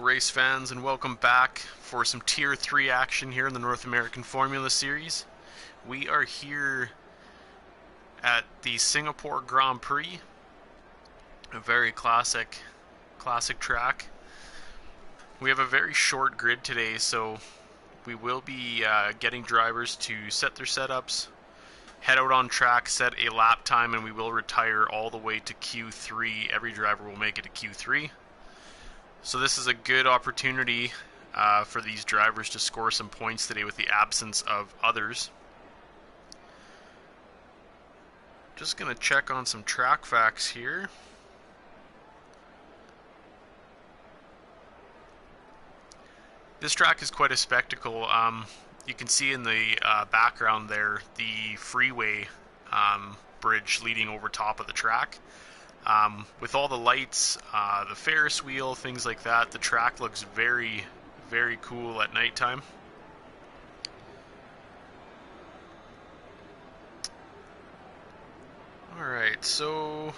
race fans, and welcome back for some Tier 3 action here in the North American Formula Series. We are here at the Singapore Grand Prix, a very classic track. We have a very short grid today, so we will be getting drivers to set their setups, head out on track, set a lap time, and we will retire all the way to Q3. Every driver will make it to Q3. So this is a good opportunity for these drivers to score some points today with the absence of others. Just going to check on some track facts here. This track is quite a spectacle. You can see in the background there the freeway bridge leading over top of the track. With all the lights, the Ferris wheel, things like that, the track looks very, very cool at nighttime. Alright, so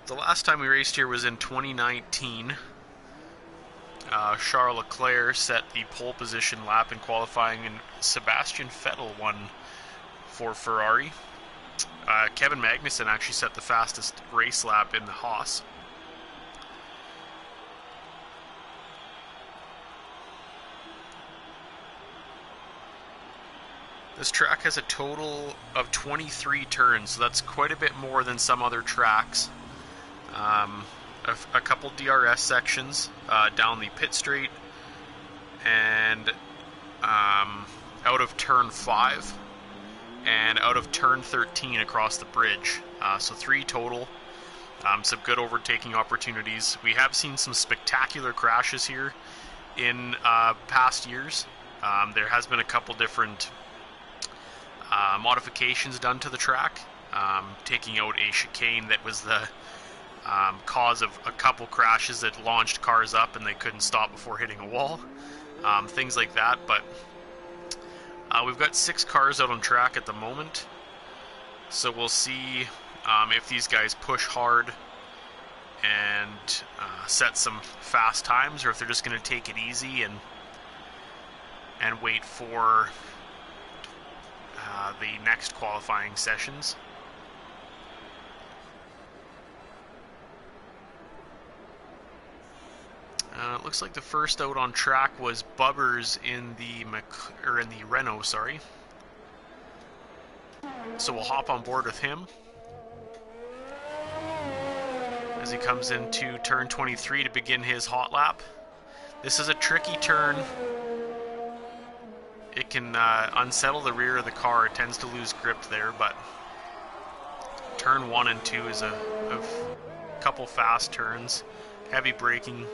the last time we raced here was in 2019. Charles Leclerc set the pole position lap in qualifying, and Sebastian Vettel won for Ferrari. Kevin Magnussen actually set the fastest race lap in the Haas. This track has a total of 23 turns, so that's quite a bit more than some other tracks. A couple DRS sections down the pit straight, and out of turn 5. And out of turn 13 across the bridge. So 3 total. Some good overtaking opportunities. We have seen some spectacular crashes here in past years. There has been a couple different modifications done to the track, taking out a chicane that was the cause of a couple crashes that launched cars up and they couldn't stop before hitting a wall. Things like that, but we've got 6 cars out on track at the moment, so we'll see if these guys push hard and set some fast times, or if they're just going to take it easy and wait for the next qualifying sessions. It looks like the first out on track was Bubbers in the Renault, sorry. So we'll hop on board with him as he comes into turn 23 to begin his hot lap. This is a tricky turn. It can unsettle the rear of the car. It tends to lose grip there, but turn 1 and 2 is a couple fast turns, heavy braking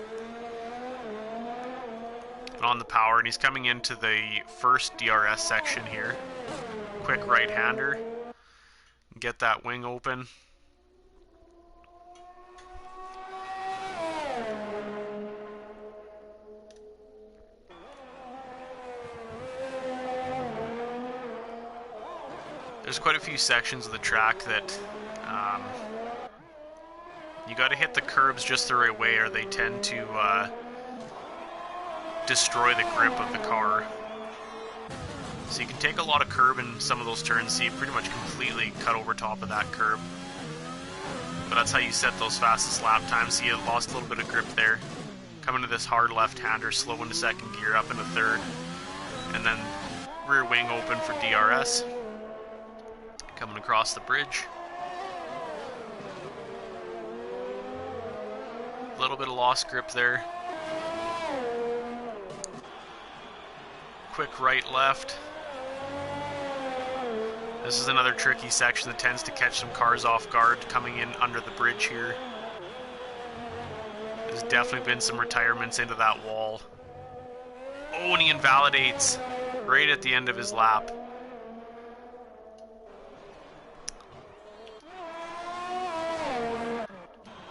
on the power, and he's coming into the first DRS section here. Quick right-hander, get that wing open. There's quite a few sections of the track that you got to hit the curbs just the right way, or they tend to destroy the grip of the car. So you can take a lot of curb in some of those turns, so you pretty much completely cut over top of that curb. But that's how you set those fastest lap times. So you lost a little bit of grip there. Coming to this hard left-hander, slow into second gear, up into third, and then rear wing open for DRS. Coming across the bridge. A little bit of lost grip there. Quick right left. This is another tricky section that tends to catch some cars off guard coming in under the bridge here. There's definitely been some retirements into that wall. Oh, and he invalidates right at the end of his lap.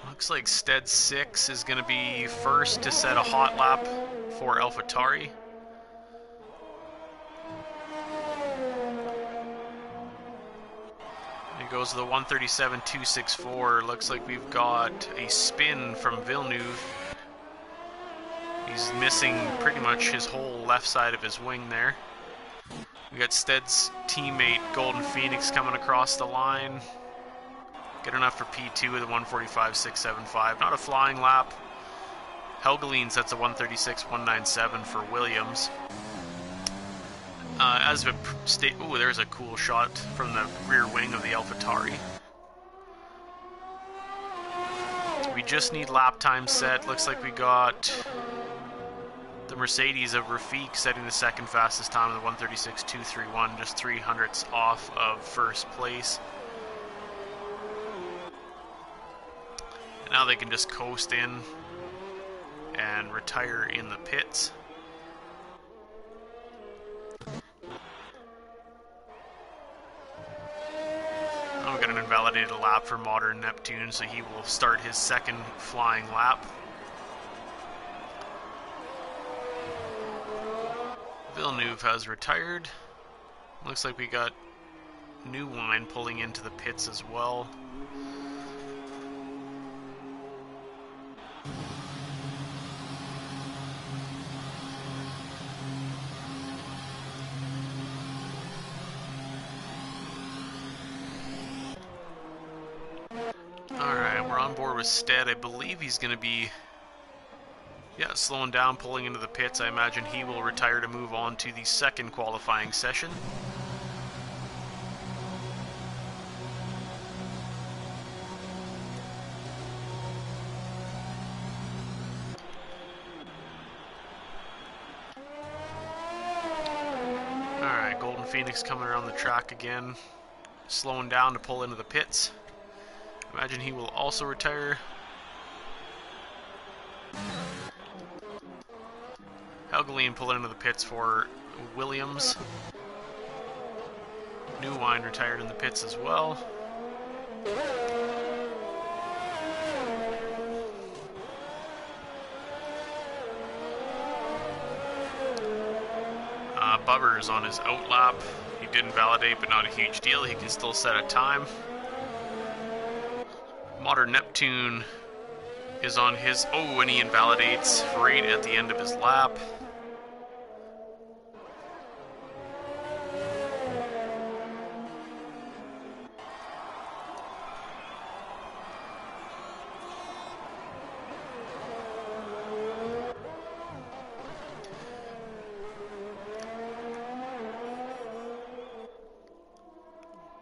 Looks like Stead 6 is going to be first to set a hot lap for AlphaTauri. It goes to the 137.264. Looks like we've got a spin from Villeneuve. He's missing pretty much his whole left side of his wing there. We got Stead's teammate Golden Phoenix coming across the line. Good enough for P2 with a 145.675. Not a flying lap. Helgeline sets a 136.197 for Williams. As a state, ooh, there's a cool shot from the rear wing of the AlphaTauri. We just need lap time set. Looks like we got the Mercedes of Rafik setting the second fastest time of the 136.231, just 300ths off of first place. And now they can just coast in and retire in the pits. Oh, we got an invalidated lap for Modern Neptune, so he will start his second flying lap. Villeneuve has retired. Looks like we got New Wine pulling into the pits as well. Alright, we're on board with Stead. I believe he's going to be slowing down, pulling into the pits. I imagine he will retire to move on to the second qualifying session. Alright, Golden Phoenix coming around the track again, slowing down to pull into the pits. Imagine he will also retire. Helgeline pulling into the pits for Williams. New Wine retired in the pits as well. Bubber's on his out lap. He didn't validate, but not a huge deal. He can still set a time. Modern Neptune is on his... Oh, and he invalidates right at the end of his lap.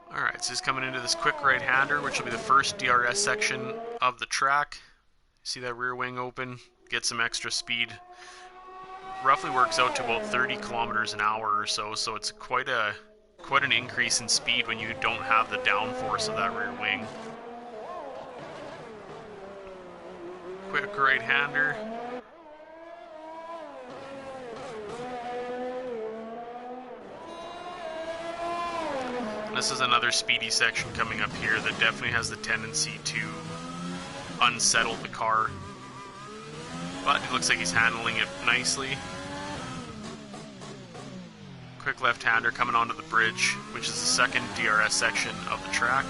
Alright, so he's coming into this quick right-hander, which will be the first DRS section of the track. See that rear wing open? Get some extra speed. Roughly works out to about 30 kilometers an hour or so, so it's quite an increase in speed when you don't have the downforce of that rear wing. Quick right-hander. This is another speedy section coming up here that definitely has the tendency to unsettle the car. But it looks like he's handling it nicely. Quick left-hander coming onto the bridge, which is the second DRS section of the track.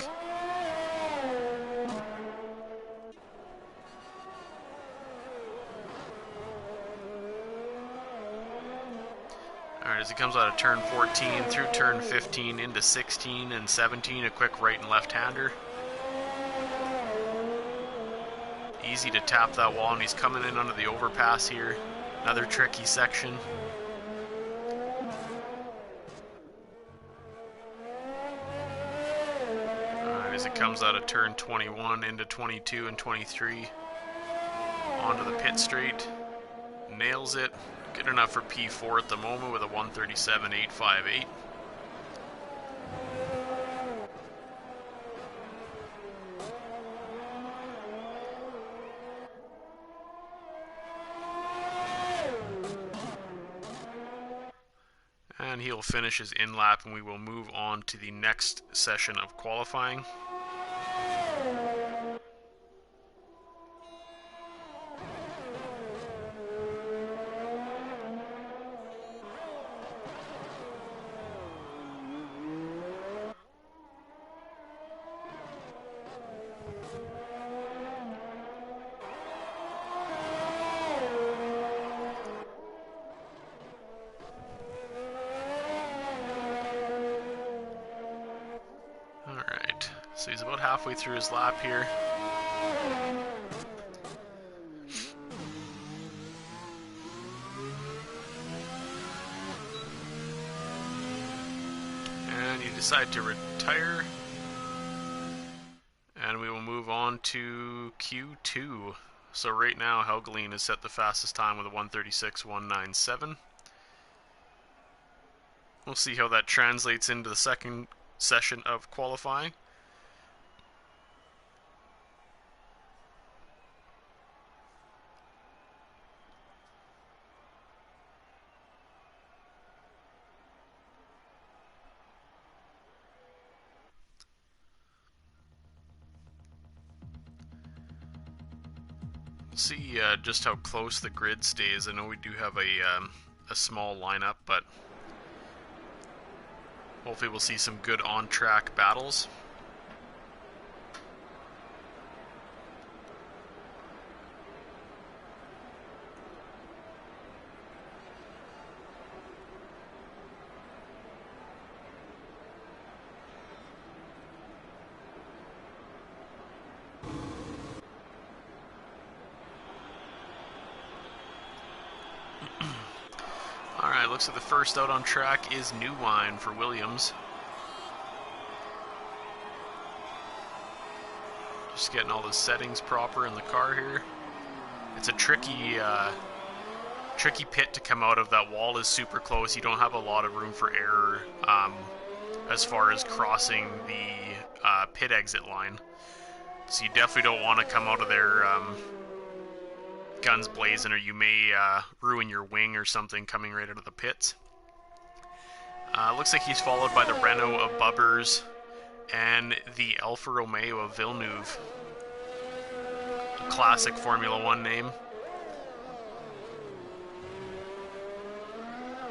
Alright, as he comes out of turn 14 through turn 15 into 16 and 17, a quick right and left-hander. Easy to tap that wall, and he's coming in under the overpass here. Another tricky section. Alright, as it comes out of turn 21 into 22 and 23, onto the pit straight. Nails it. Good enough for P4 at the moment with a 137.858. And he'll finish his in-lap, and we will move on to the next session of qualifying. So he's about halfway through his lap here. And you decide to retire. And we will move on to Q2. So right now, Helgeline has set the fastest time with a 1:36.197. We'll see how that translates into the second session of qualifying. See just how close the grid stays. I know we do have a small lineup, but hopefully we'll see some good on-track battles. Alright, looks like the first out on track is New Wine for Williams. Just getting all the settings proper in the car here. It's a tricky pit to come out of. That wall is super close. You don't have a lot of room for error as far as crossing the pit exit line. So you definitely don't want to come out of there guns blazing, or you may ruin your wing or something coming right out of the pits. Looks like he's followed by the Renault of Bubbers and the Alfa Romeo of Villeneuve. A classic Formula 1 name.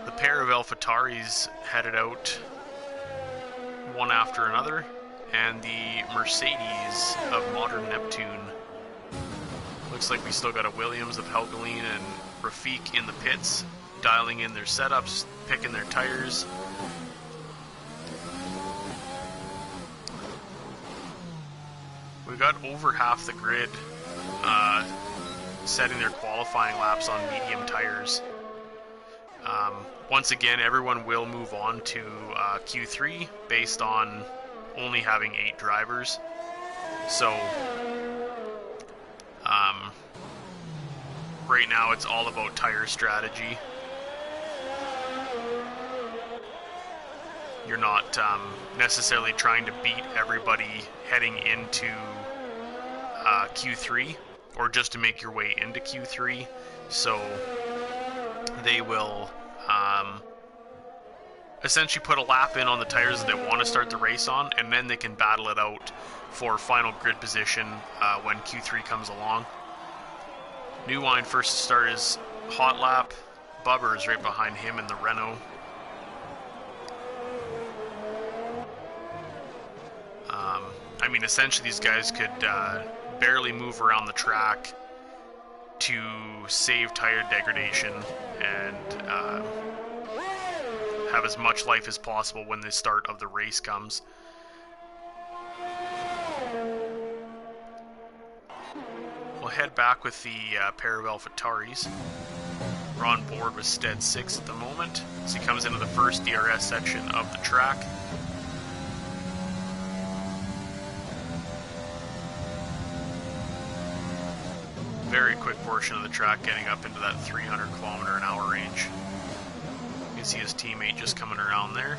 The pair of AlphaTauris headed out one after another, and the Mercedes of Modern Neptune. Looks like we still got a Williams of Helgeline and Rafik in the pits, dialing in their setups, picking their tires. We've got over half the grid setting their qualifying laps on medium tires. Once again, everyone will move on to Q3 based on only having 8 drivers. So right now it's all about tire strategy. You're not necessarily trying to beat everybody heading into Q3, or just to make your way into Q3. So they will essentially put a lap in on the tires that they want to start the race on, and then they can battle it out for final grid position when Q3 comes along. New Wine first to start his hot lap. Bubber is right behind him in the Renault. I mean, essentially these guys could barely move around the track to save tire degradation and have as much life as possible when the start of the race comes. We'll head back with the pair of AlphaTauris. We're on board with Stead 6 at the moment, as he comes into the first DRS section of the track. Very quick portion of the track, getting up into that 300 km/h range. You can see his teammate just coming around there.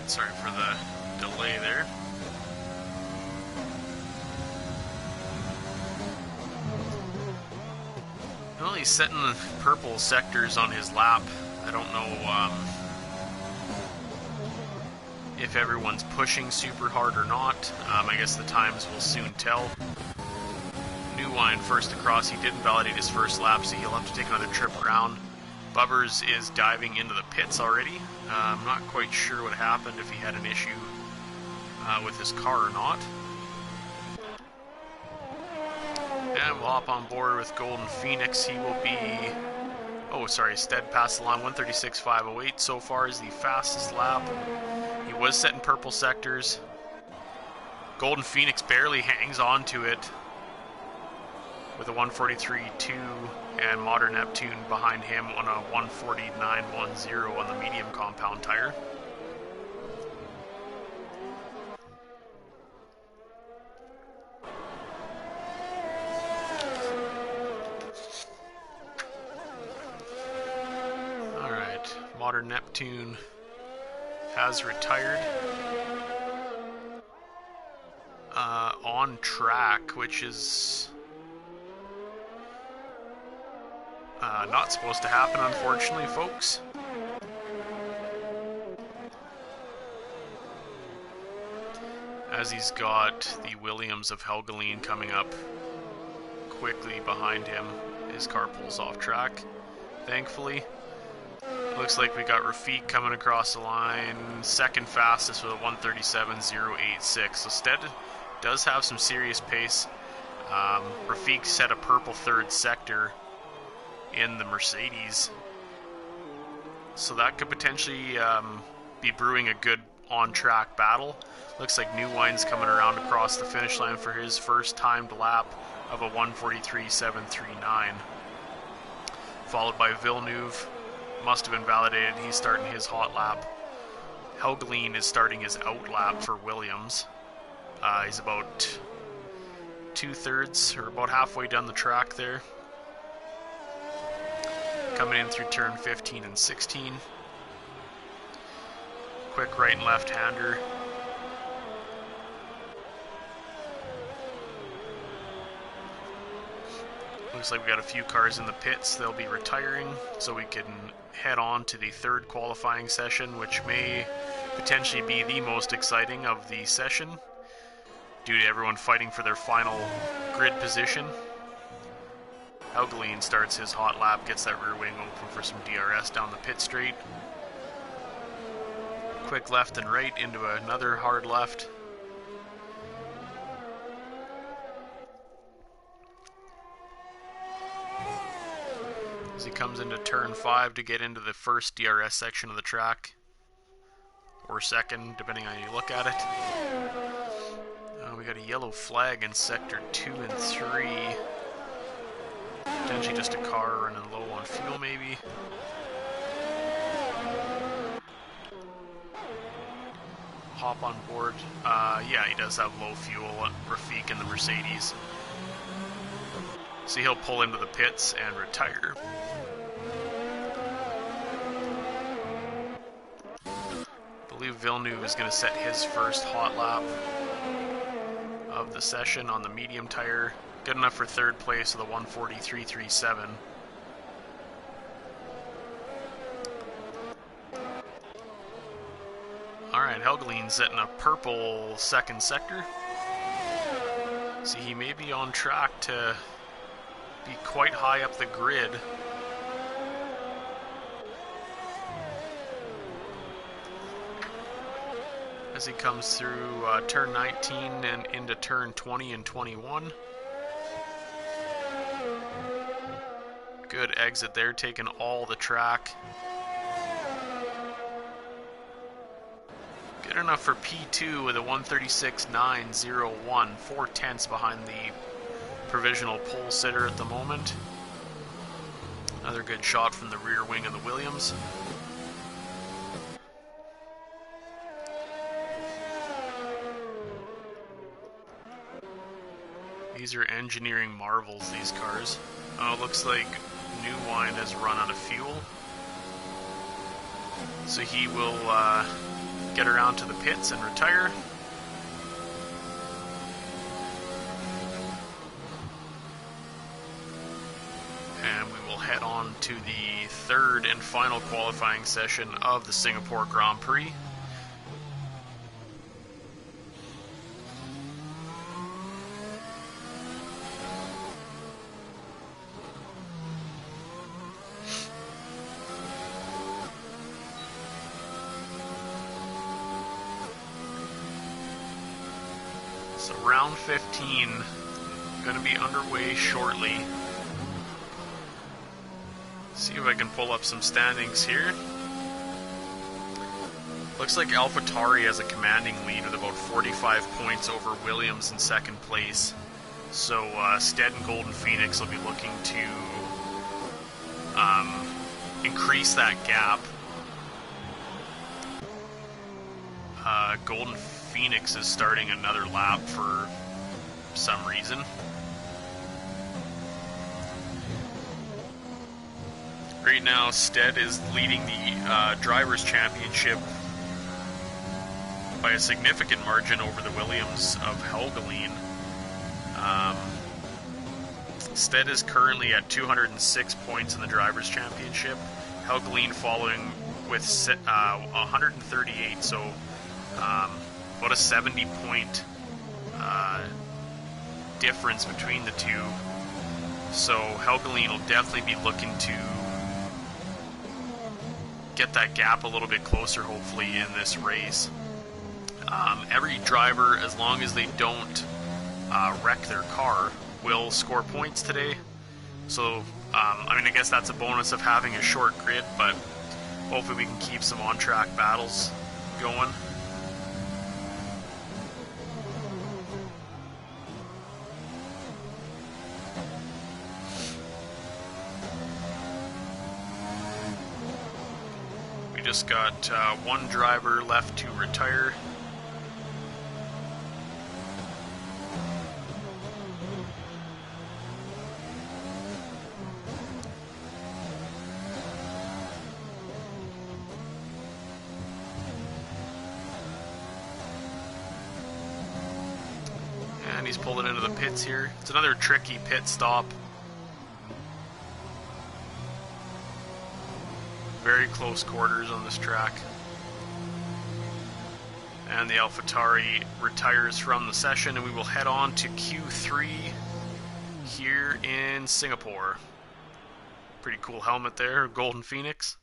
Sorry for the delay there. Well, he's setting the purple sectors on his lap. I don't know if everyone's pushing super hard or not. I guess the times will soon tell. New Wine first across. He didn't validate his first lap, so he'll have to take another trip around. Bubbers is diving into the pits already. I'm not quite sure what happened, if he had an issue with his car or not. And we'll hop on board with Golden Phoenix. He will be... Oh, sorry, Stead passed the line. 136.508 so far is the fastest lap. He was set in purple sectors. Golden Phoenix barely hangs on to it with a 143.2, and Modern Neptune behind him on a 149.10 on the medium compound tire. Alright, Modern Neptune has retired. On track, which is not supposed to happen, unfortunately, folks. As he's got the Williams of Helgeline coming up quickly behind him. His car pulls off track, thankfully. Looks like we got Rafik coming across the line, second fastest with a 137.086. So Stead does have some serious pace. Rafik set a purple third sector in the Mercedes, so that could potentially be brewing a good on-track battle. Looks like New Wine's coming around across the finish line for his first timed lap of a 143.739, followed by Villeneuve. Must have been validated. He's starting his hot lap. Helgeline is starting his out lap for Williams. He's about two-thirds, or about halfway down the track there. Coming in through turn 15 and 16. Quick right and left-hander. Looks like we got a few cars in the pits. They'll be retiring, so we can head on to the third qualifying session, which may potentially be the most exciting of the session, due to everyone fighting for their final grid position. Helgeline starts his hot lap, gets that rear wing open for some DRS down the pit straight. Quick left and right into another hard left. As he comes into turn 5 to get into the first DRS section of the track, or second, depending on how you look at it. We got a yellow flag in sector 2 and 3. Potentially just a car running low on fuel, maybe. Hop on board. Yeah, he does have low fuel, Rafik in the Mercedes. So he'll pull into the pits and retire. I believe Villeneuve is going to set his first hot lap of the session on the medium tire. Good enough for third place with a 143.337. Alright, Helgeline's setting a purple second sector. See, he may be on track to be quite high up the grid. As he comes through turn 19 and into turn 20 and 21. Good exit there, taking all the track. Good enough for P2 with a 136.901, 4/10 behind the provisional pole sitter at the moment. Another good shot from the rear wing of the Williams. These are engineering marvels, these cars. Oh, looks like New Wine has run out of fuel. So he will get around to the pits and retire. And we will head on to the third and final qualifying session of the Singapore Grand Prix. So round 15 going to be underway shortly. See if I can pull up some standings here. Looks like AlphaTauri has a commanding lead with about 45 points over Williams in second place. So Stead and Golden Phoenix will be looking to increase that gap. Golden Phoenix is starting another lap for some reason. Right now, Stead is leading the Drivers' Championship by a significant margin over the Williams of Helgeline. Stead is currently at 206 points in the Drivers' Championship. Helgeline following with 138, so about a 70-point difference between the two. So Helgeline will definitely be looking to get that gap a little bit closer, hopefully, in this race. Every driver, as long as they don't wreck their car, will score points today. So, I mean, I guess that's a bonus of having a short grid, but hopefully we can keep some on-track battles going. We just got one driver left to retire. And he's pulled it into the pits here. It's another tricky pit stop. Very close quarters on this track. And the AlphaTauri retires from the session, and we will head on to Q3 here in Singapore. Pretty cool helmet there, Golden Phoenix.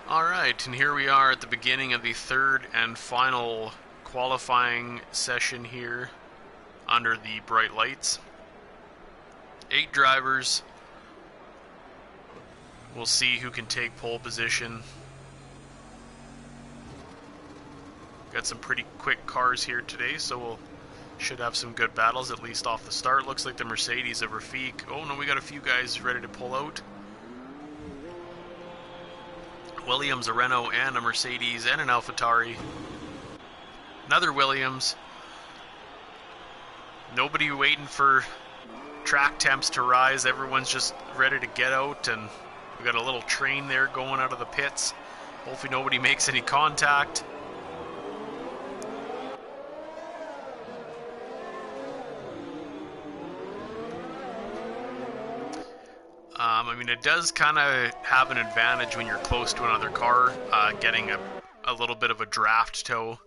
Alright, and here we are at the beginning of the third and final qualifying session here under the bright lights. 8 drivers. We'll see who can take pole position. Got some pretty quick cars here today, so we'll should have some good battles, at least off the start. Looks like the Mercedes of Rafik. Oh no, we got a few guys ready to pull out. Williams, a Renault, and a Mercedes, and an AlphaTauri. Another Williams. Nobody waiting for track temps to rise. Everyone's just ready to get out, and we got a little train there going out of the pits. Hopefully nobody makes any contact. I mean, it does kind of have an advantage when you're close to another car, getting a little bit of a draft toe,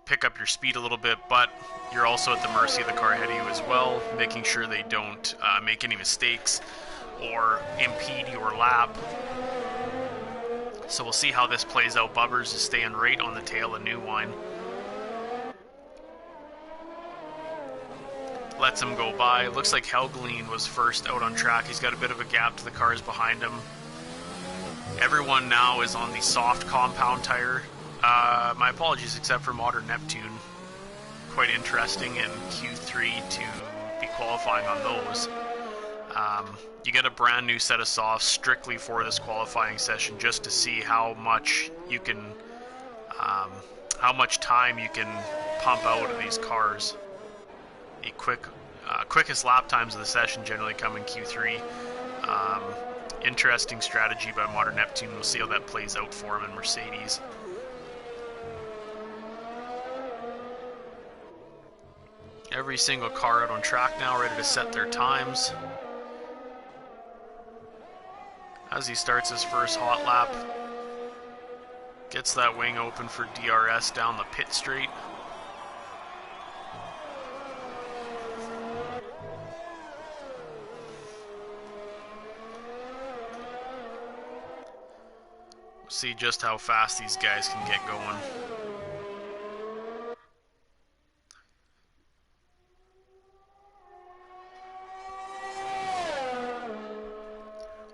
pick up your speed a little bit, but you're also at the mercy of the car ahead of you as well, making sure they don't make any mistakes or impede your lap. So we'll see how this plays out. Bubbers is staying right on the tail of New Wine. Lets him go by. Looks like Helgeline was first out on track. He's got a bit of a gap to the cars behind him. Everyone now is on the soft compound tire. My apologies, except for Modern Neptune. Quite interesting in Q3 to be qualifying on those. You get a brand new set of softs strictly for this qualifying session, just to see how much you can, how much time you can pump out of these cars. The quickest lap times of the session generally come in Q3. Interesting strategy by Modern Neptune. We'll see how that plays out for him in Mercedes. Every single car out on track now, ready to set their times. As he starts his first hot lap. Gets that wing open for DRS down the pit straight. See just how fast these guys can get going.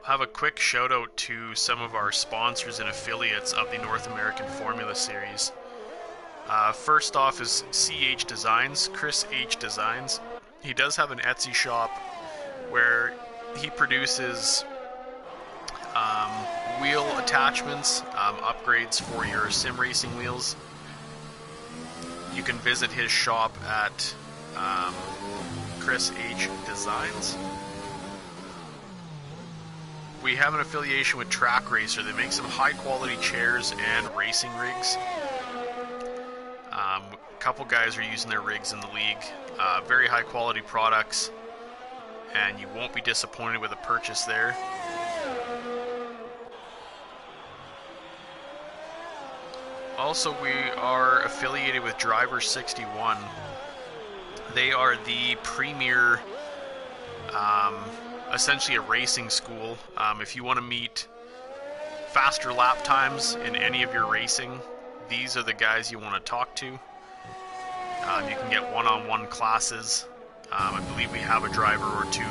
Have a quick shout out to some of our sponsors and affiliates of the North American Formula Series. First off is CH Designs, Chris H Designs. He does have an Etsy shop where he produces wheel attachments, upgrades for your sim racing wheels. You can visit his shop at Chris H Designs. We have an affiliation with Track Racer. They make some high quality chairs and racing rigs. A couple guys are using their rigs in the league. Very high quality products, and you won't be disappointed with a purchase there. Also, we are affiliated with Driver 61. They are the premier, essentially a racing school. If you want to meet faster lap times in any of your racing, these are the guys you want to talk to. You can get one-on-one classes. I believe we have a driver or two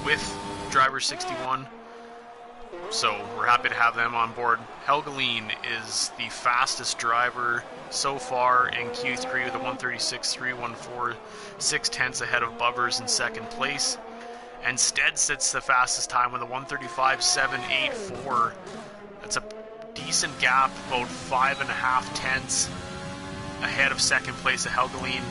with Driver 61. So we're happy to have them on board. Helgeline is the fastest driver so far in Q3 with a 136.314, 6/10 ahead of Bubbers in second place. And Stead sits the fastest time with a 135.784. That's a decent gap, about 5.5 tenths ahead of second place of Helgeline.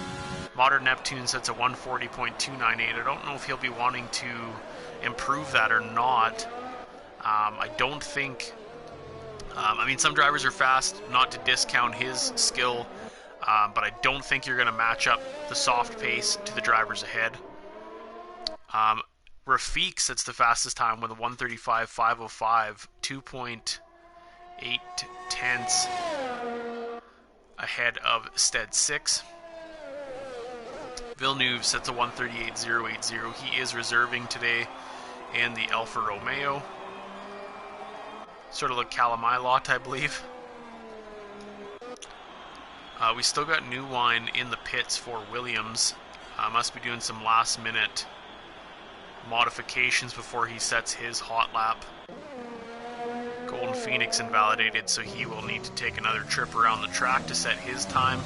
Modern Neptune sits at 140.298. I don't know if he'll be wanting to improve that or not. I don't think... I mean, some drivers are fast, not to discount his skill, but I don't think you're going to match up the soft pace to the drivers ahead. Rafiq sits the fastest time with a 135.505, 2.8 tenths ahead of Stead 6. Villeneuve sits a 138.080. He is reserving today in the Alfa Romeo. Sort of like Calamai lot, I believe. We still got new wine in the pits for Williams. Must be doing some last minute modifications before he sets his hot lap. Golden Phoenix invalidated, so he will need to take another trip around the track to set his time.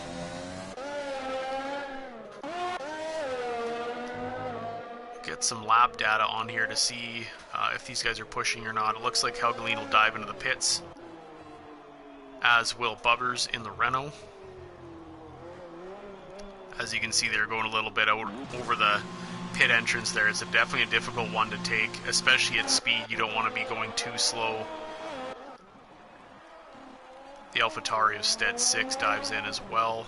Get some lap data on here to see if these guys are pushing or not. It looks like Helgeline will dive into the pits, as will Bubbers in the Renault. As you can see, they're going a little bit out over the pit entrance there. It's definitely a difficult one to take, especially at speed. You don't want to be going too slow. The AlphaTauri of Stead 6 dives in as well.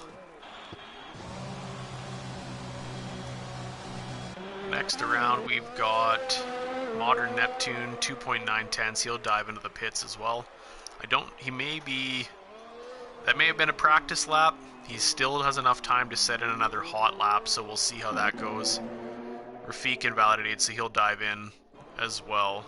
Next around, we've got Modern Neptune, 2.9 tenths. He'll dive into the pits as well. He may be, that may have been a practice lap. He still has enough time to set in another hot lap, so we'll see how that goes. Rafiq invalidated, so he'll dive in as well.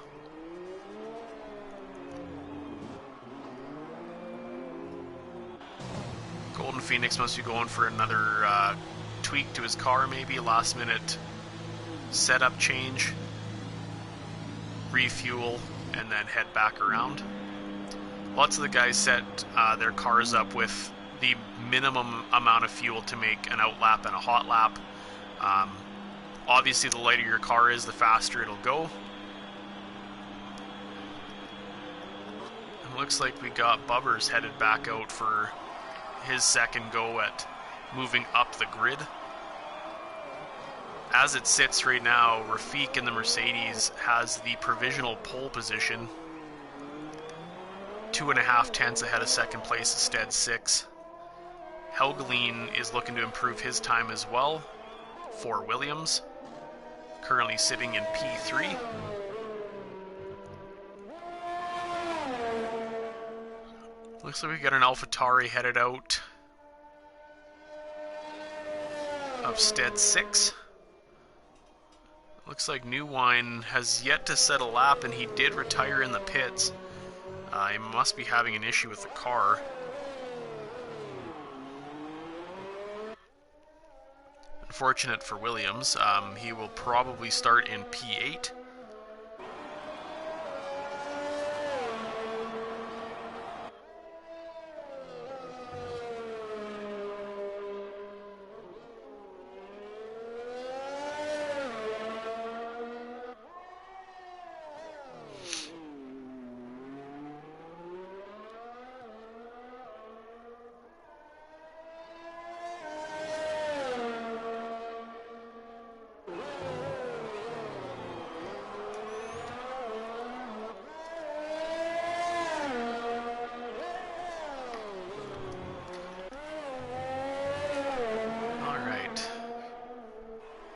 Golden Phoenix must be going for another tweak to his car, maybe a last minute setup change, refuel, and then head back around. Lots of the guys set their cars up with the minimum amount of fuel to make an out lap and a hot lap. Obviously, the lighter your car is, the faster it'll go. And looks like we got Bubbers headed back out for his second go at moving up the grid. As it sits right now, Rafiq in the Mercedes has the provisional pole position, 2.5 tenths ahead of second place of Stead 6. Helgeline is looking to improve his time as well for Williams, currently sitting in P3. Looks like we got an AlphaTauri headed out of Stead 6. Looks like New Wine has yet to set a lap, and he did retire in the pits. He must be having an issue with the car. Unfortunate for Williams. He will probably start in P8.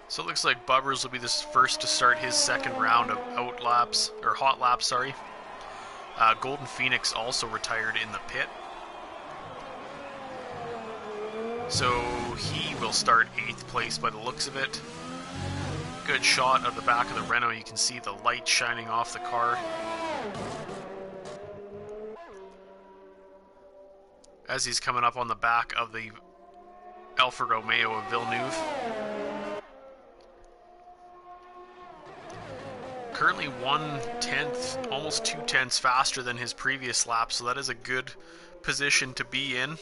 So it looks like Bubbers will be the first to start his second round of hot laps, sorry. Golden Phoenix also retired in the pit. So he will start 8th place by the looks of it. Good shot of the back of the Renault. You can see the light shining off the car as he's coming up on the back of the Alfa Romeo of Villeneuve. Currently 1/10, almost 2/10 faster than his previous lap, so that is a good position to be in.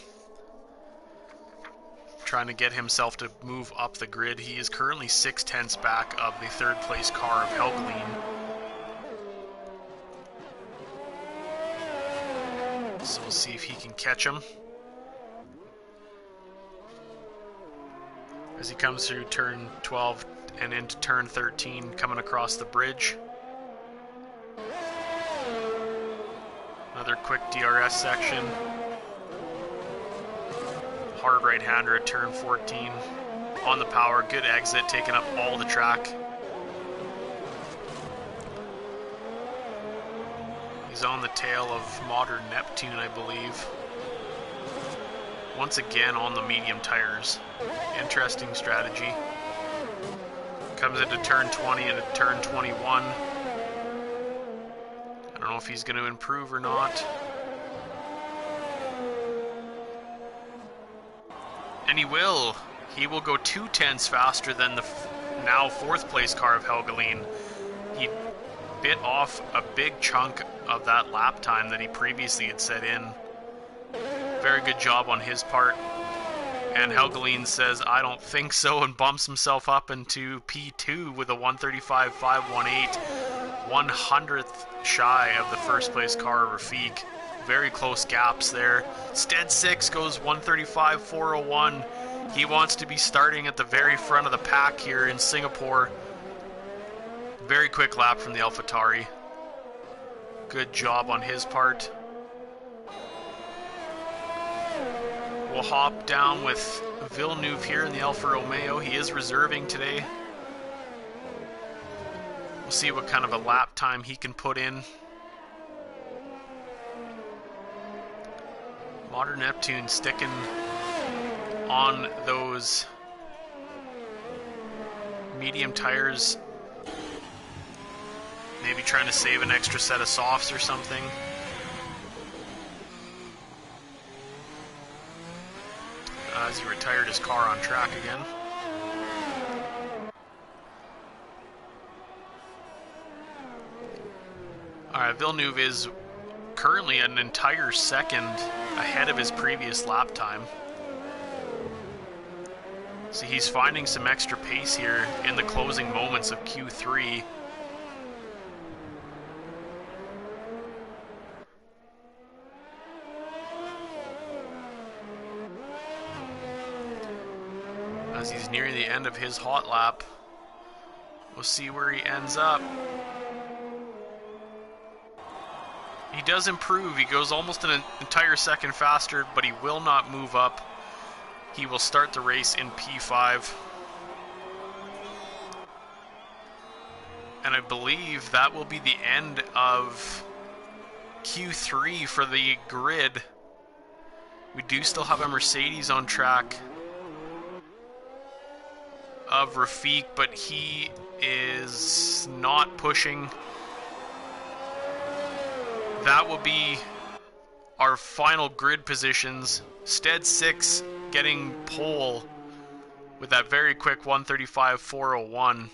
Trying to get himself to move up the grid. He is currently 6/10 back of the 3rd place car of Helgelien. So we'll see if he can catch him as he comes through turn 12 and into turn 13, coming across the bridge. Another quick DRS section. Hard right-hander at turn 14. On the power, good exit, taking up all the track. He's on the tail of Modern Neptune, I believe. Once again on the medium tires. Interesting strategy. Comes into turn 20 and into turn 21. I don't know if he's going to improve or not. And he will. He will go 2/10 faster than the now 4th place car of Helgelien. He bit off a big chunk of that lap time that he previously had set in. Very good job on his part. And Helgelien says, I don't think so, and bumps himself up into P2 with a 135.518, 100th shy of the 1st place car of Rafik. Very close gaps there. Stead 6 goes 135.401. He wants to be starting at the very front of the pack here in Singapore. Very quick lap from the AlphaTauri. Good job on his part. We'll hop down with Villeneuve here in the Alfa Romeo. He is reserving today. We'll see what kind of a lap time he can put in. Modern Neptune sticking on those medium tires. Maybe trying to save an extra set of softs or something. As he retired his car on track again. Alright, Villeneuve is currently an entire second ahead of his previous lap time. So he's finding some extra pace here in the closing moments of Q3. As he's nearing the end of his hot lap, we'll see where he ends up. He does improve. He goes almost an entire second faster, but he will not move up. He will start the race in P5. And I believe that will be the end of Q3 for the grid We do still have a Mercedes on track of Rafik, but he is not pushing. That will be our final grid positions. Stead 6 getting pole with that very quick 1:35.401.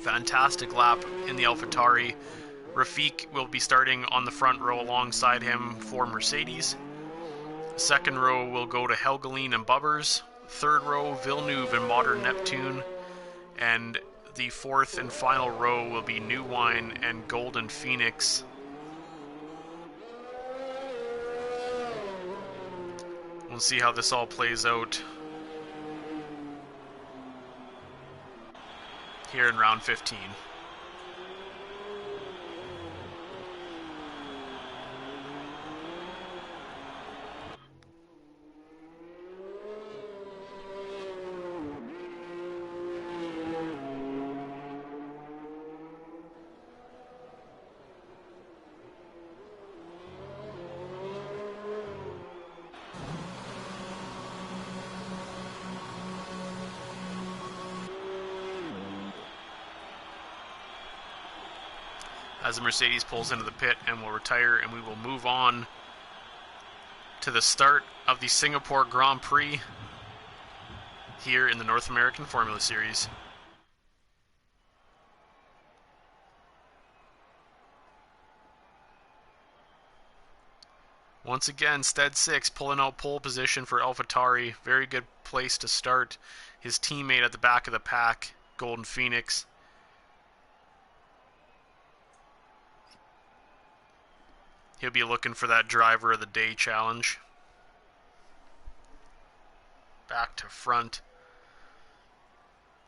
Fantastic lap in the AlphaTauri. Rafik will be starting on the front row alongside him for Mercedes. Second row will go to Helgeline and Bubbers. Third row, Villeneuve and Modern Neptune. And the fourth and final row will be New Wine and Golden Phoenix. We'll see how this all plays out here in round 15. As the Mercedes pulls into the pit and will retire, and we will move on to the start of the Singapore Grand Prix here in the North American Formula Series. Once again, Stead 6 pulling out pole position for AlphaTauri. Very good place to start. His teammate at the back of the pack, Golden Phoenix. He'll be looking for that driver of the day challenge. Back to front.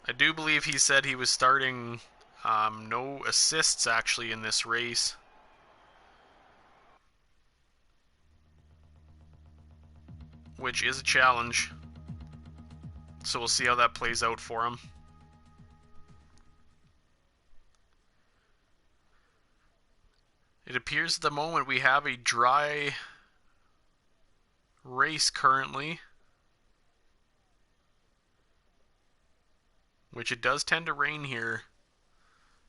I do believe he said he was starting no assists actually in this race. Which is a challenge. So we'll see how that plays out for him. It appears at the moment we have a dry race currently, which it does tend to rain here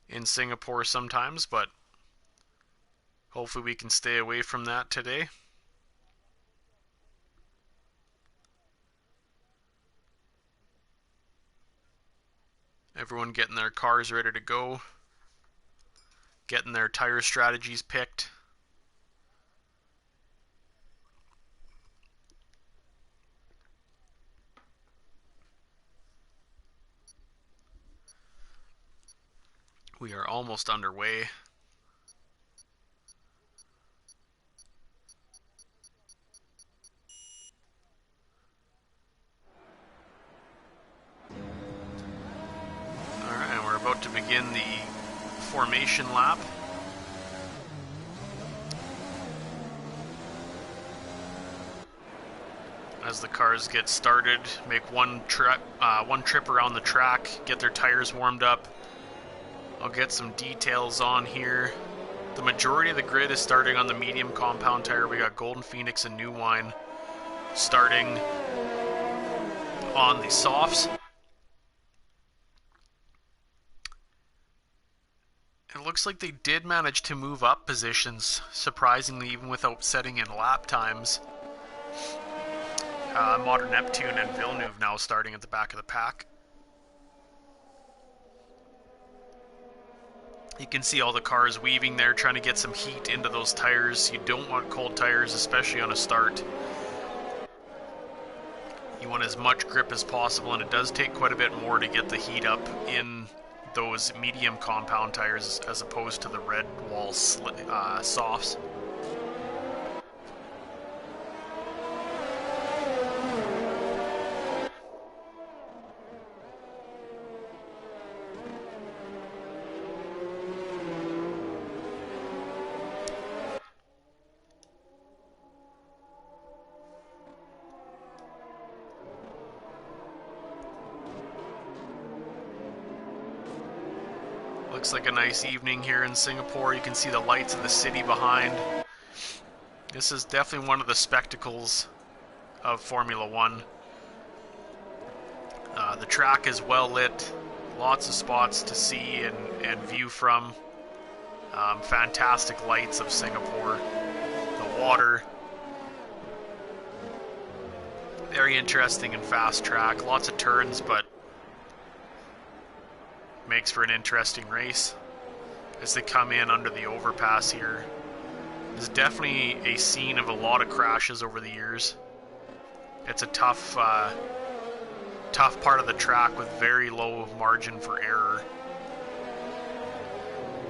in Singapore sometimes, but hopefully we can stay away from that today. Everyone getting their cars ready to go. Getting their tire strategies picked. We are almost underway. Alright, and we're about to begin the formation lap. As the cars get started, make one trip around the track, get their tires warmed up. I'll get some details on here. The majority of the grid is starting on the medium compound tire. We got Golden Phoenix and New Wine starting on the softs. It looks like they did manage to move up positions, surprisingly, even without setting in lap times. Modern Neptune and Villeneuve now starting at the back of the pack. You can see all the cars weaving there, trying to get some heat into those tires. You don't want cold tires, especially on a start. You want as much grip as possible, and it does take quite a bit more to get the heat up in those medium compound tires as opposed to the red wall softs. Looks like a nice evening here in Singapore. You can see the lights of the city behind. This is definitely one of the spectacles of Formula One. The track is well lit, lots of spots to see and view from. Fantastic lights of Singapore, the water. Very interesting and fast track, lots of turns, but makes for an interesting race as they come in under the overpass here. It's definitely a scene of a lot of crashes over the years. It's a tough part of the track with very low margin for error.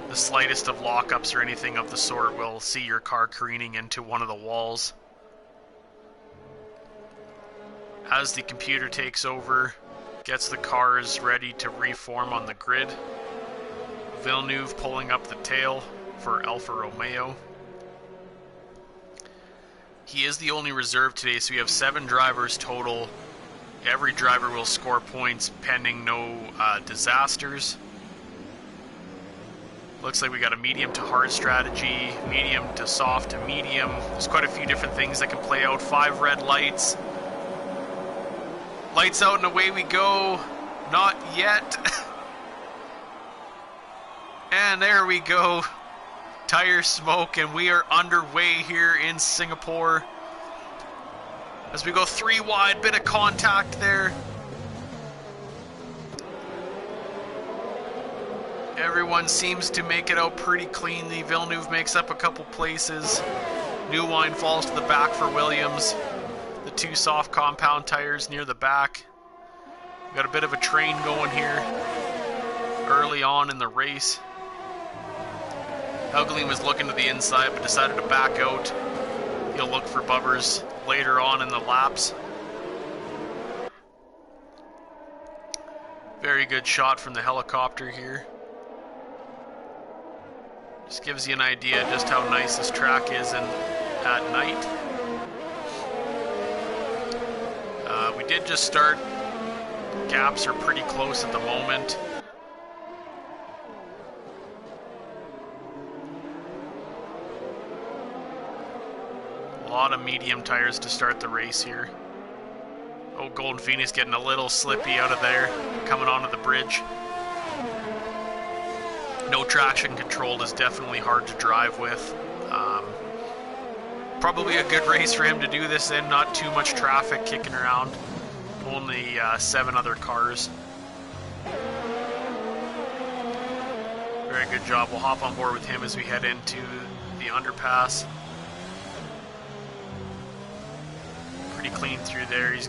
The slightest of lockups or anything of the sort will see your car careening into one of the walls. As the computer takes over, gets the cars ready to reform on the grid. Villeneuve pulling up the tail for Alfa Romeo. He is the only reserve today, so we have 7 drivers total. Every driver will score points pending no disasters. Looks like we got a medium to hard strategy, medium to soft to medium. There's quite a few different things that can play out. 5 red lights. Lights out and away we go. Not yet. And there we go. Tire smoke, and we are underway here in Singapore. As we go 3 wide, bit of contact there. Everyone seems to make it out pretty cleanly. Villeneuve makes up a couple places. New Wine falls to the back for Williams. The 2 soft compound tires near the back. We've got a bit of a train going here early on in the race. Helgeline was looking to the inside but decided to back out. He'll look for bubbers later on in the laps. Very good shot from the helicopter here. Just gives you an idea just how nice this track is at night. We did just start. Gaps are pretty close at the moment. A lot of medium tires to start the race here. Oh, Golden Phoenix getting a little slippy out of there, coming onto the bridge. No traction control is definitely hard to drive with. Probably a good race for him to do this in, not too much traffic kicking around. Only 7 other cars. Very good job. We'll hop on board with him as we head into the underpass. Pretty clean through there. He's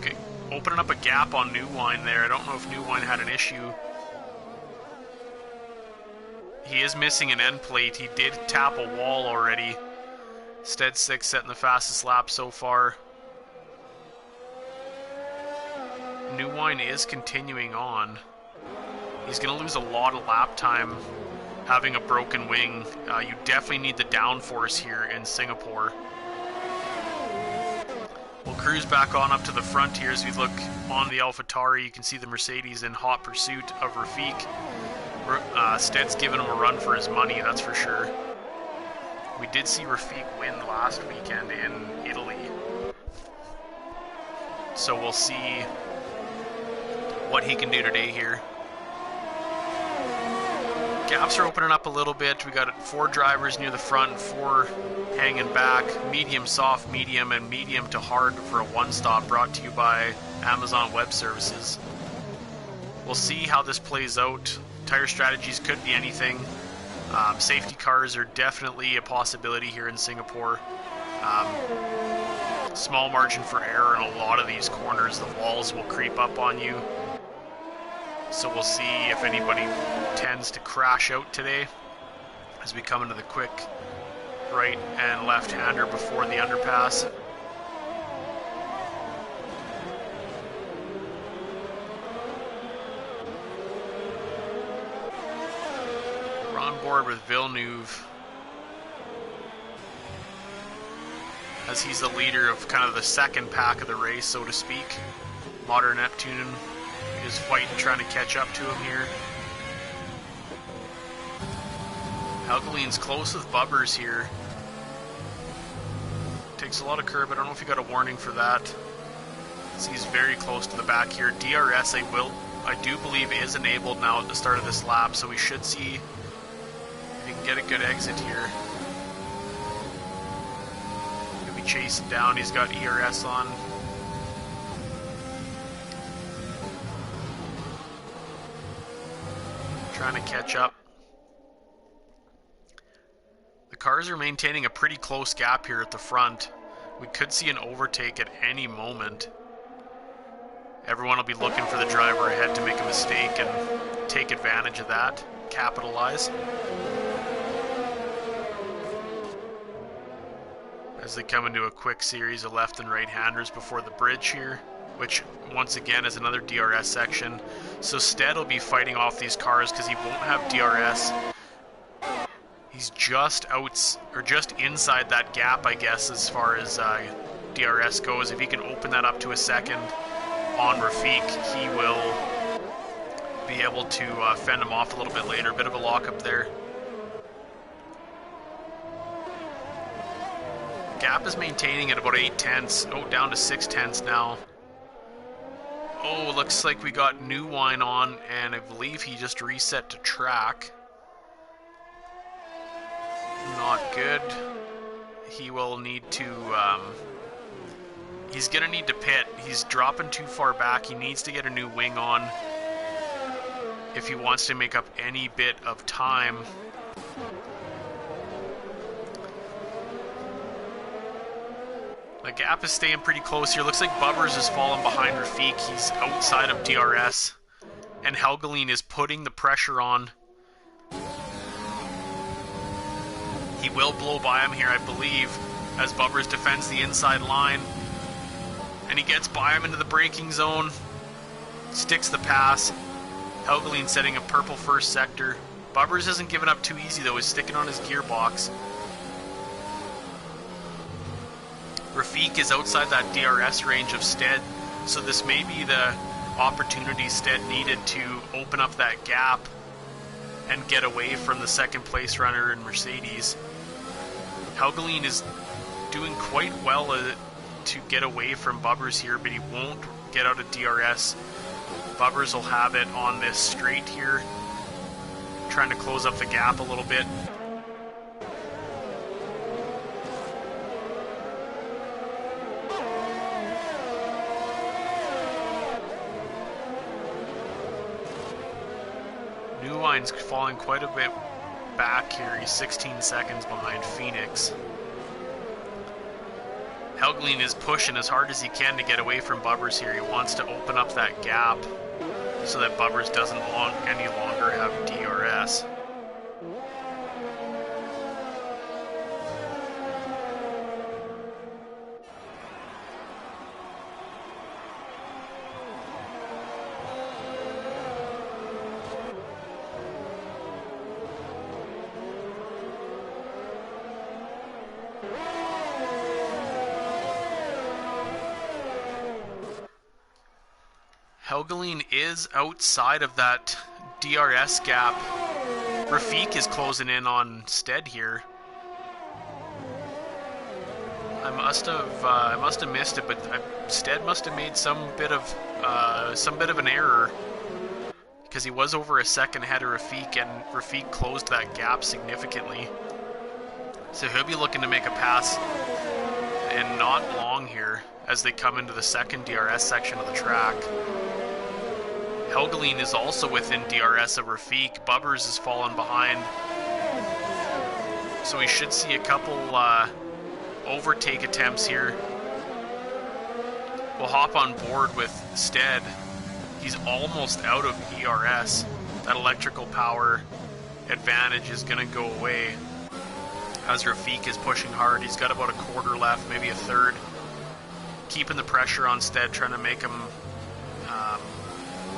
opening up a gap on New Wine there. I don't know if New Wine had an issue. He is missing an end plate. He did tap a wall already. Stead 6 setting the fastest lap so far. New Wine is continuing on. He's going to lose a lot of lap time having a broken wing. You definitely need the downforce here in Singapore. We'll cruise back on up to the front here as we look on the AlphaTauri. You can see the Mercedes in hot pursuit of Rafik. Stead's giving him a run for his money, that's for sure. We did see Rafik win last weekend in Italy. So we'll see what he can do today here. Gaps are opening up a little bit. We got 4 drivers near the front, 4 hanging back. Medium, soft, medium, and medium to hard for a 1-stop, brought to you by Amazon Web Services. We'll see how this plays out. Tire strategies could be anything. Safety cars are definitely a possibility here in Singapore. Small margin for error in a lot of these corners. The walls will creep up on you. So we'll see if anybody tends to crash out today as we come into the quick right and left-hander before the underpass. We're on board with Villeneuve as he's the leader of kind of the second pack of the race, so to speak. Modern Neptune is fighting, trying to catch up to him here. Helgeline's close with Bubbers here. Takes a lot of curb. I don't know if you got a warning for that. So he's very close to the back here. DRS, I do believe, is enabled now at the start of this lap, so we should see if he can get a good exit here. He'll be chasing down. He's got ERS on. Trying to catch up. The cars are maintaining a pretty close gap here at the front. We could see an overtake at any moment. Everyone will be looking for the driver ahead to make a mistake and take advantage of that, capitalize. As they come into a quick series of left and right-handers before the bridge here, which once again is another DRS section. So Stead will be fighting off these cars because he won't have DRS. He's just just inside that gap, I guess, as far as DRS goes. If he can open that up to a second on Rafik, he will be able to fend him off a little bit later. Bit of a lockup there. Gap is maintaining at about 8 tenths. Oh, down to 6 tenths now. Oh, looks like we got New Wine on, and I believe he just reset to track. Not good. He will need to, he's gonna need to pit. He's dropping too far back. He needs to get a new wing on if he wants to make up any bit of time. The gap is staying pretty close here. Looks like Bubbers has fallen behind Rafik. He's outside of DRS. And Helgeline is putting the pressure on. He will blow by him here, I believe, as Bubbers defends the inside line. And he gets by him into the braking zone. Sticks the pass. Helgeline setting a purple first sector. Bubbers hasn't given up too easy, though. He's sticking on his gearbox. Rafik is outside that DRS range of Stead, so this may be the opportunity Stead needed to open up that gap and get away from the second place runner in Mercedes. Helgeline is doing quite well to get away from Bubbers here, but he won't get out of DRS. Bubbers will have it on this straight here, trying to close up the gap a little bit. New Wine's falling quite a bit back here. He's 16 seconds behind Phoenix. Helgeline is pushing as hard as he can to get away from Bubbers here. He wants to open up that gap so that Bubbers doesn't any longer have DRS. Helgeline is outside of that DRS gap. Rafik is closing in on Stead here. I must have missed it, but Stead must have made some bit of an error, because he was over a second ahead of Rafik, and Rafik closed that gap significantly. So he'll be looking to make a pass, and not long here as they come into the second DRS section of the track. Helgeline is also within DRS of Rafik. Bubbers has fallen behind. So we should see a couple overtake attempts here. We'll hop on board with Stead. He's almost out of ERS. That electrical power advantage is going to go away as Rafik is pushing hard. He's got about a quarter left, maybe a third. Keeping the pressure on Stead, trying to make him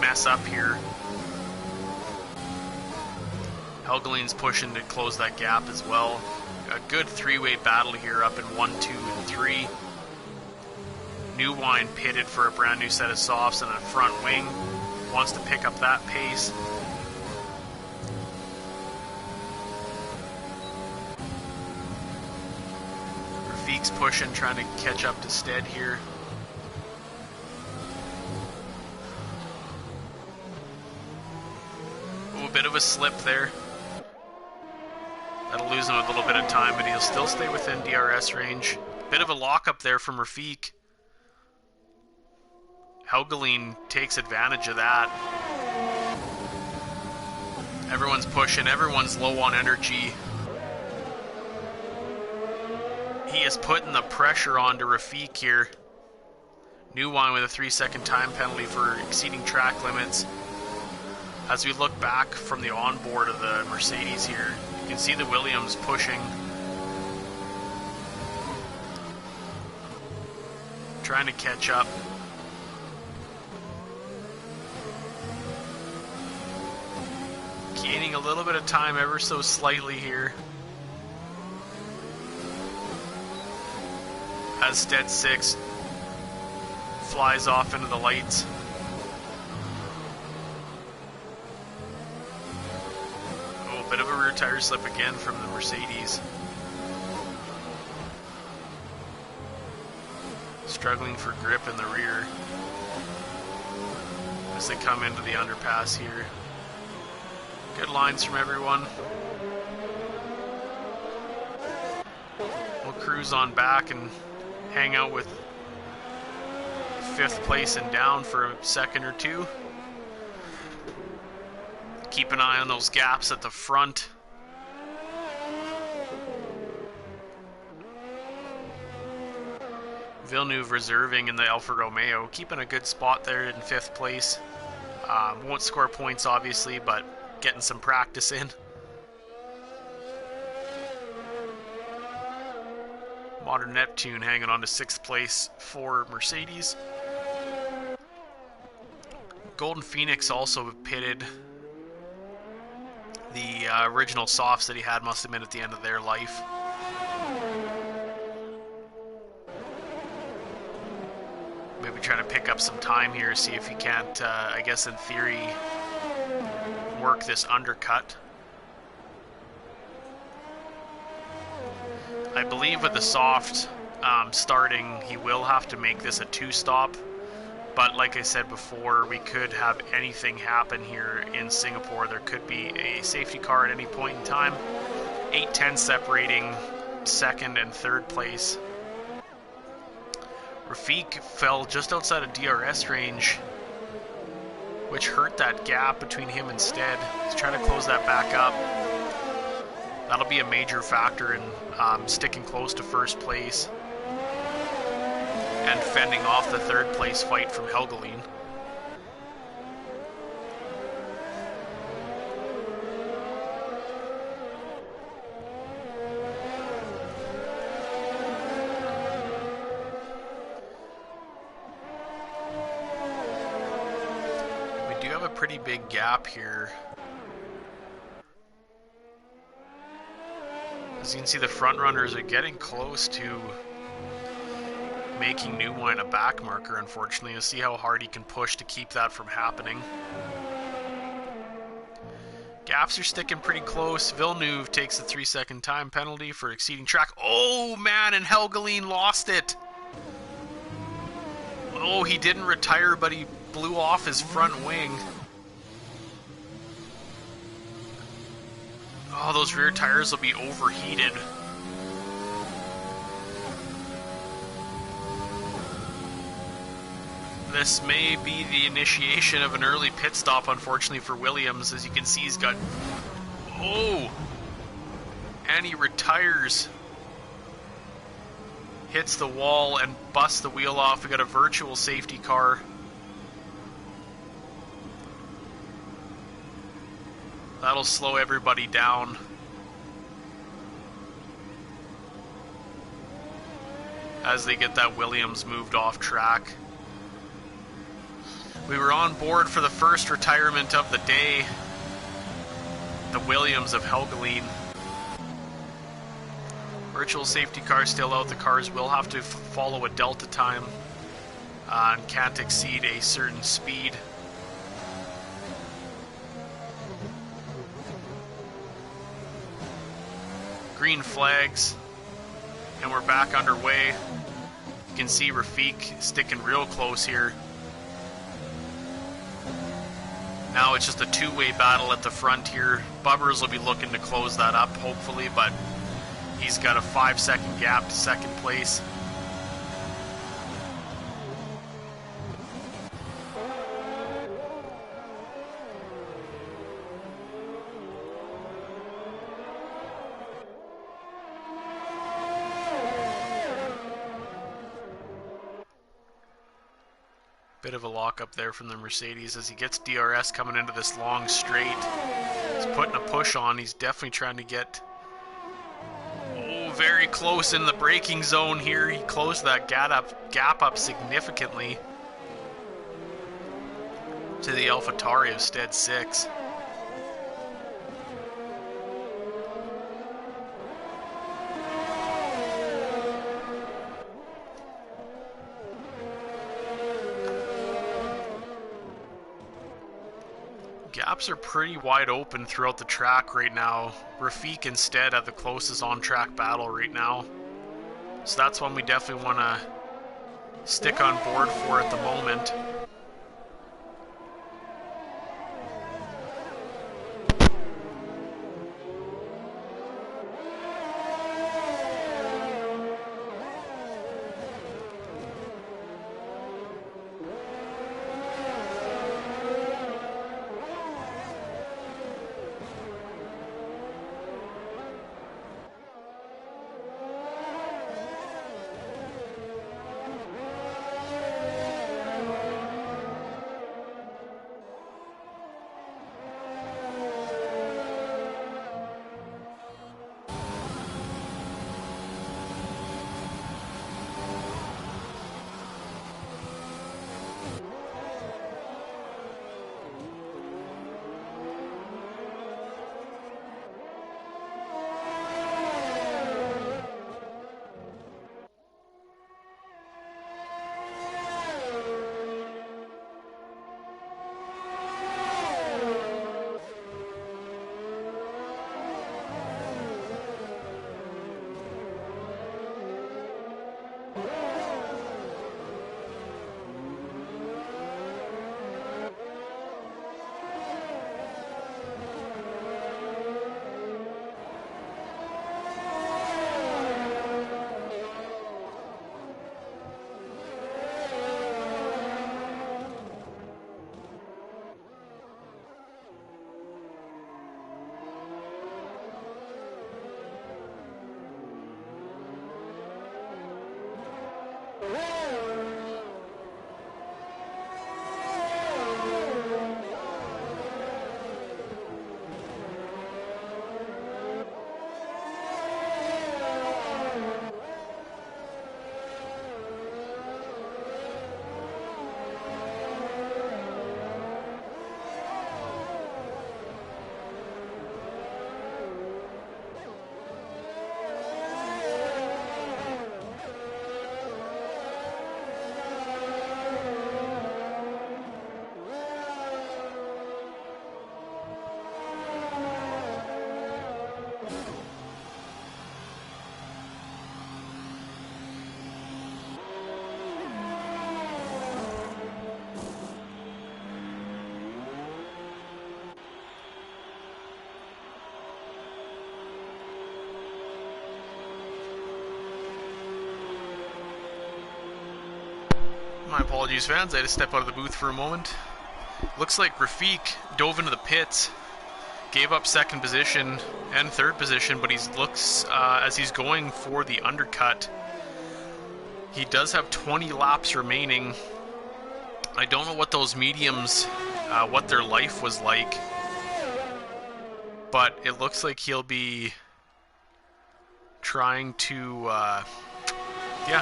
mess up here. Helgeline's pushing to close that gap as well. A good three-way battle here up in 1, 2, and 3. New Wine pitted for a brand new set of softs and a front wing. Wants to pick up that pace. Rafik Rafique's pushing, trying to catch up to Stead here. Ooh, a bit of a slip there. That'll lose him a little bit of time, but he'll still stay within DRS range. Bit of a lockup there from Rafique. Helgeline takes advantage of that. Everyone's pushing, everyone's low on energy. He is putting the pressure onto Rafique here. New one with a 3-second time penalty for exceeding track limits. As we look back from the onboard of the Mercedes here, you can see the Williams pushing. Trying to catch up. Gaining a little bit of time ever so slightly here. As Stead 6 flies off into the lights. Oh, a bit of a rear tire slip again from the Mercedes. Struggling for grip in the rear as they come into the underpass here. Good lines from everyone. We'll cruise on back and hang out with 5th place and down for a second or two. Keep an eye on those gaps at the front. Villeneuve reserving in the Alfa Romeo, keeping a good spot there in 5th place. Won't score points obviously, but getting some practice in. Modern Neptune hanging on to 6th place for Mercedes. Golden Phoenix also pitted. The original softs that he had must have been at the end of their life. Maybe trying to pick up some time here, see if he can't, I guess in theory, work this undercut. I believe with the soft starting, he will have to make this a 2-stop. But like I said before, we could have anything happen here in Singapore. There could be a safety car at any point in time. 8-10 separating 2nd and 3rd place. Rafique fell just outside of DRS range, which hurt that gap between him and Stead. He's trying to close that back up. That'll be a major factor in sticking close to 1st place and fending off the 3rd place fight from Helgeline. We do have a pretty big gap here. As you can see, the front runners are getting close to making New Wine a back marker, unfortunately. You'll see how hard he can push to keep that from happening. Gaps are sticking pretty close. Villeneuve takes a 3-second time penalty for exceeding track. Oh man, and Helgeline lost it. Oh, he didn't retire, but he blew off his front wing. Oh, those rear tires will be overheated. This may be the initiation of an early pit stop, unfortunately, for Williams. As you can see, he's got... Oh! And he retires. Hits the wall and busts the wheel off. We got a virtual safety car. That'll slow everybody down. As they get that Williams moved off track. We were on board for the first retirement of the day. The Williams of Helgeline. Virtual safety car still out. The cars will have to follow a delta time and can't exceed a certain speed. Green flags And we're back underway. You can see Rafik sticking real close here. Now it's just a two-way battle at the front here. Bubbers will be looking to close that up, hopefully, but he's got a 5-second gap to second place. Bit of a lock-up there from the Mercedes as he gets DRS coming into this long straight. He's putting a push on. He's definitely trying to get very close in the braking zone here. He closed that gap up significantly to the AlphaTauri of Stead 6. Gaps are pretty wide open throughout the track right now. Rafik instead have the closest on-track battle right now. So that's one we definitely want to stick on board for at the moment. My apologies, fans. I had to step out of the booth for a moment. Looks like Rafik dove into the pits, gave up second position and third position, but he looks as he's going for the undercut. He does have 20 laps remaining. I don't know what those mediums, what their life was like, but it looks like he'll be trying to,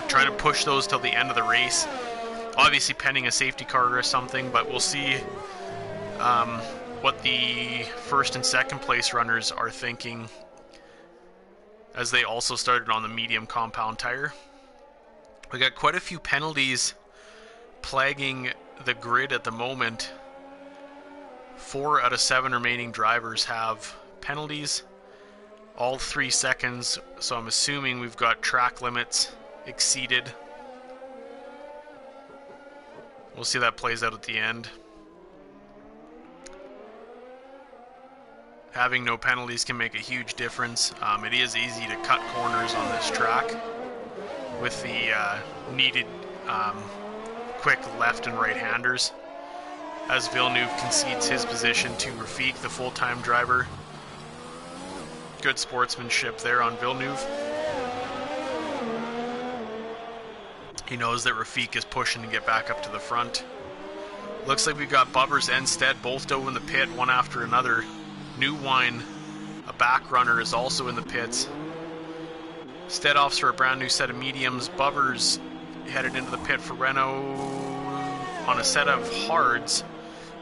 trying to push those till the end of the race. Obviously pending a safety car or something, but we'll see what the first and second place runners are thinking, as they also started on the medium compound tire. We got quite a few penalties plaguing the grid at the moment. 4 out of 7 remaining drivers have penalties. all 3 seconds, so I'm assuming we've got track limits exceeded. We'll see how that plays out at the end. Having no penalties can make a huge difference. It is easy to cut corners on this track with the needed quick left and right handers. As Villeneuve concedes his position to Rafik, the full-time driver. Good sportsmanship there on Villeneuve. He knows that Rafik is pushing to get back up to the front. Looks like we've got Bubbers and Stead both dove in the pit, one after another. New Wine, a back runner, is also in the pits. Stead offs for a brand new set of mediums. Bubbers headed into the pit for Renault on a set of hards.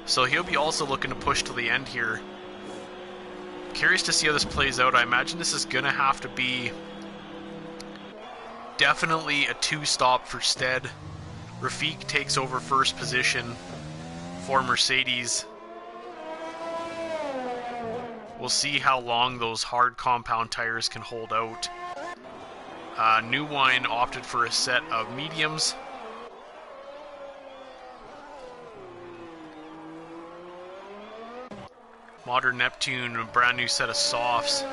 So he'll be also looking to push to the end here. Curious to see how this plays out. I imagine this is going to have to be definitely a 2-stop for Stead. Rafik takes over first position for Mercedes. We'll see how long those hard compound tires can hold out. New Wine opted for a set of mediums. Modern Neptune, a brand new set of softs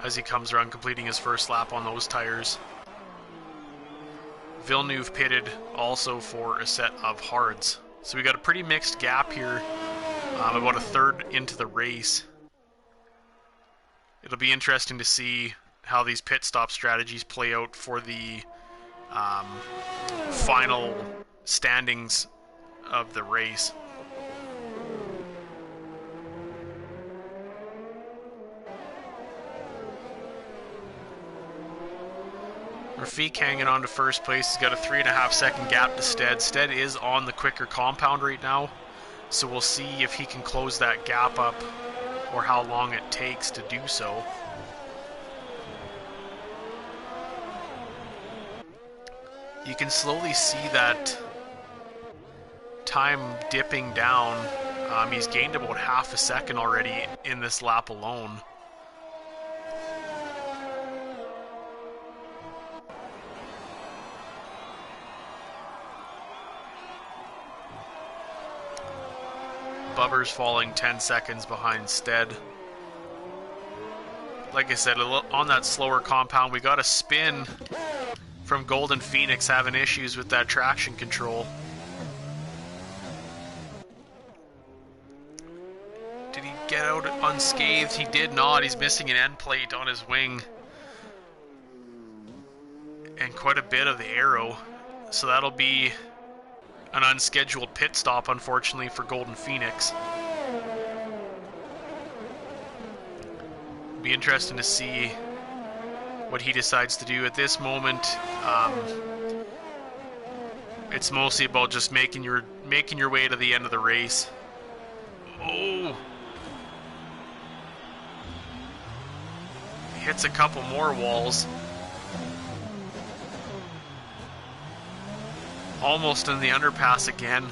as he comes around completing his first lap on those tires. Villeneuve pitted also for a set of hards. So we got a pretty mixed gap here, about a third into the race. It'll be interesting to see how these pit stop strategies play out for the final standings of the race. Rafik hanging on to first place. He's got a 3.5 second gap to Stead. Stead is on the quicker compound right now, so we'll see if he can close that gap up or how long it takes to do so. You can slowly see that time dipping down. He's gained about half a second already in this lap alone. Bubbers falling 10 seconds behind Stead. Like I said, on that slower compound, we got a spin from Golden Phoenix having issues with that traction control. Did he get out unscathed? He did not. He's missing an end plate on his wing and quite a bit of the aero. So that'll be an unscheduled pit stop, unfortunately, for Golden Phoenix. Be interesting to see what he decides to do at this moment. It's mostly about just making your way to the end of the race. Oh, he hits a couple more walls. Almost in the underpass again.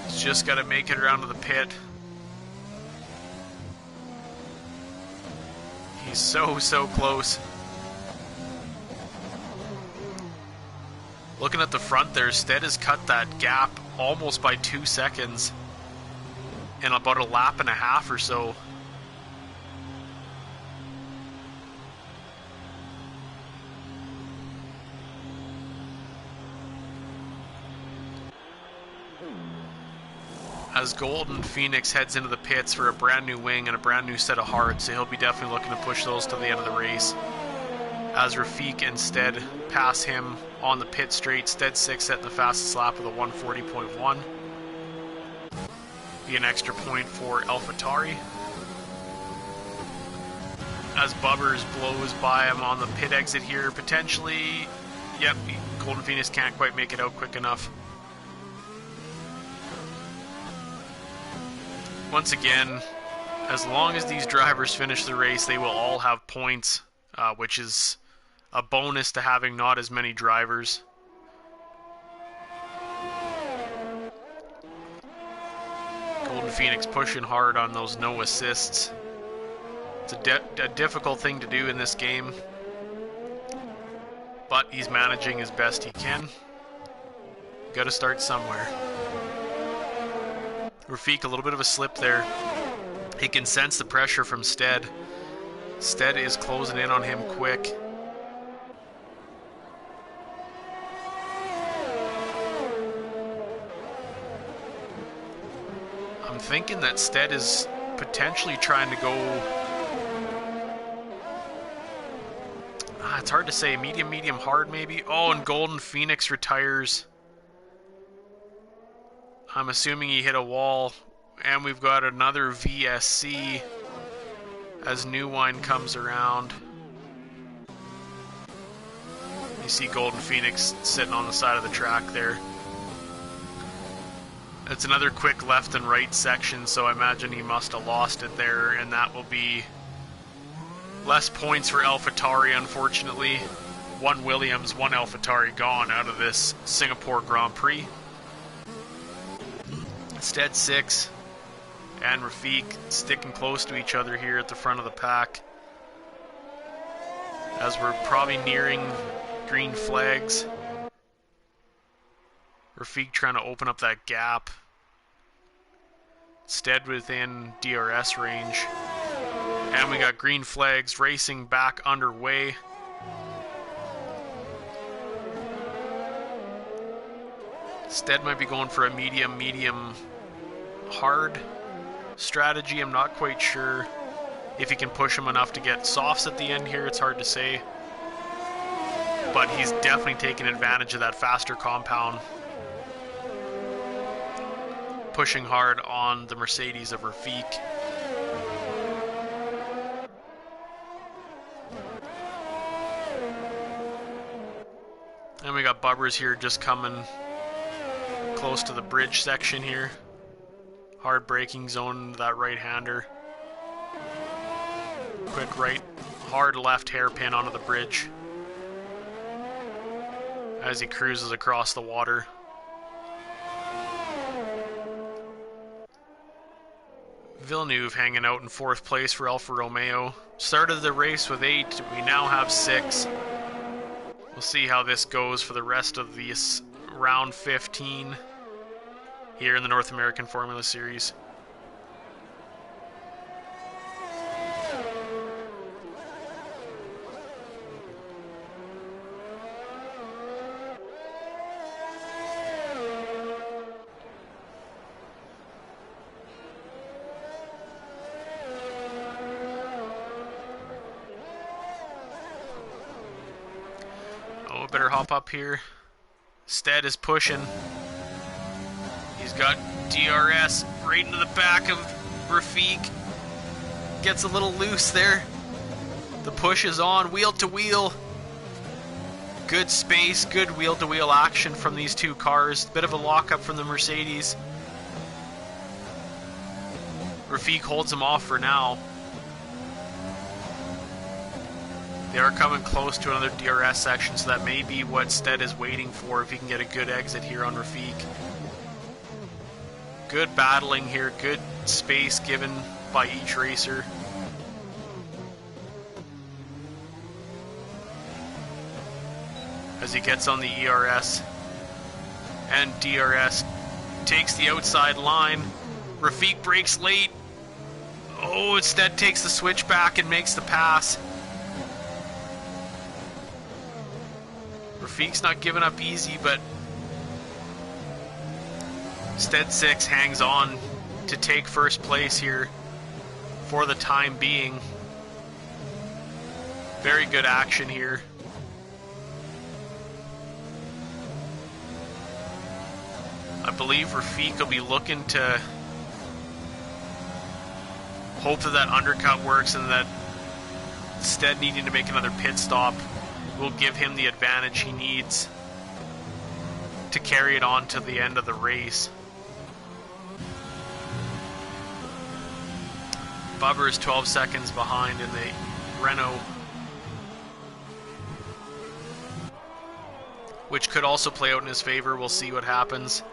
He's just got to make it around to the pit. He's so close. Looking at the front there, Stead has cut that gap almost by 2 seconds in about a lap and a half or so. As Golden Phoenix heads into the pits for a brand new wing and a brand new set of hards, so he'll be definitely looking to push those to the end of the race. As Rafik and Stead pass him on the pit straight, Stead 6th setting the fastest lap with a 140.1. Be an extra point for AlphaTauri. As Bubbers blows by him on the pit exit here, potentially, yep, Golden Phoenix can't quite make it out quick enough. Once again, as long as these drivers finish the race, they will all have points, which is a bonus to having not as many drivers. Golden Phoenix pushing hard on those no assists. It's a difficult thing to do in this game, but he's managing as best he can. Got to start somewhere. Rafik, a little bit of a slip there. He can sense the pressure from Stead. Stead is closing in on him quick. I'm thinking that Stead is potentially trying to go... it's hard to say. Medium, medium, hard maybe. Oh, and Golden Phoenix retires. I'm assuming he hit a wall. And we've got another VSC as New Wine comes around. You see Golden Phoenix sitting on the side of the track there. It's another quick left and right section, so I imagine he must have lost it there, and that will be less points for AlphaTauri, unfortunately. One Williams, one AlphaTauri gone out of this Singapore Grand Prix. Stead 6 and Rafik sticking close to each other here at the front of the pack, as we're probably nearing green flags. Rafik trying to open up that gap. Stead within DRS range. And we got green flags, racing back underway. Stead might be going for a medium, medium, hard strategy. I'm not quite sure if he can push him enough to get softs at the end here. It's hard to say. But he's definitely taking advantage of that faster compound. Pushing hard on the Mercedes of Rafik. And we got Bubbers here just coming close to the bridge section here. Hard braking zone, that right-hander. Quick right, hard left hairpin onto the bridge as he cruises across the water. Villeneuve hanging out in 4th place for Alfa Romeo. Started the race with 8, we now have 6. We'll see how this goes for the rest of this round 15 here in the North American Formula Series. Oh, better hop up here. Stead is pushing. He's got DRS right into the back of Rafik. Gets a little loose there. The push is on, wheel to wheel. Good space, good wheel to wheel action from these two cars. Bit of a lockup from the Mercedes. Rafik holds him off for now. They are coming close to another DRS section, so that may be what Stead is waiting for if he can get a good exit here on Rafik. Good battling here, good space given by each racer. As he gets on the ERS, and DRS takes the outside line. Rafik brakes late. Oh, instead takes the switch back and makes the pass. Rafik's not giving up easy, but Stead 6 hangs on to take first place here for the time being. Very good action here. I believe Rafik will be looking to hope that that undercut works, and that Stead needing to make another pit stop will give him the advantage he needs to carry it on to the end of the race. Bubber is 12 seconds behind in the Renault, which could also play out in his favor. We'll see what happens.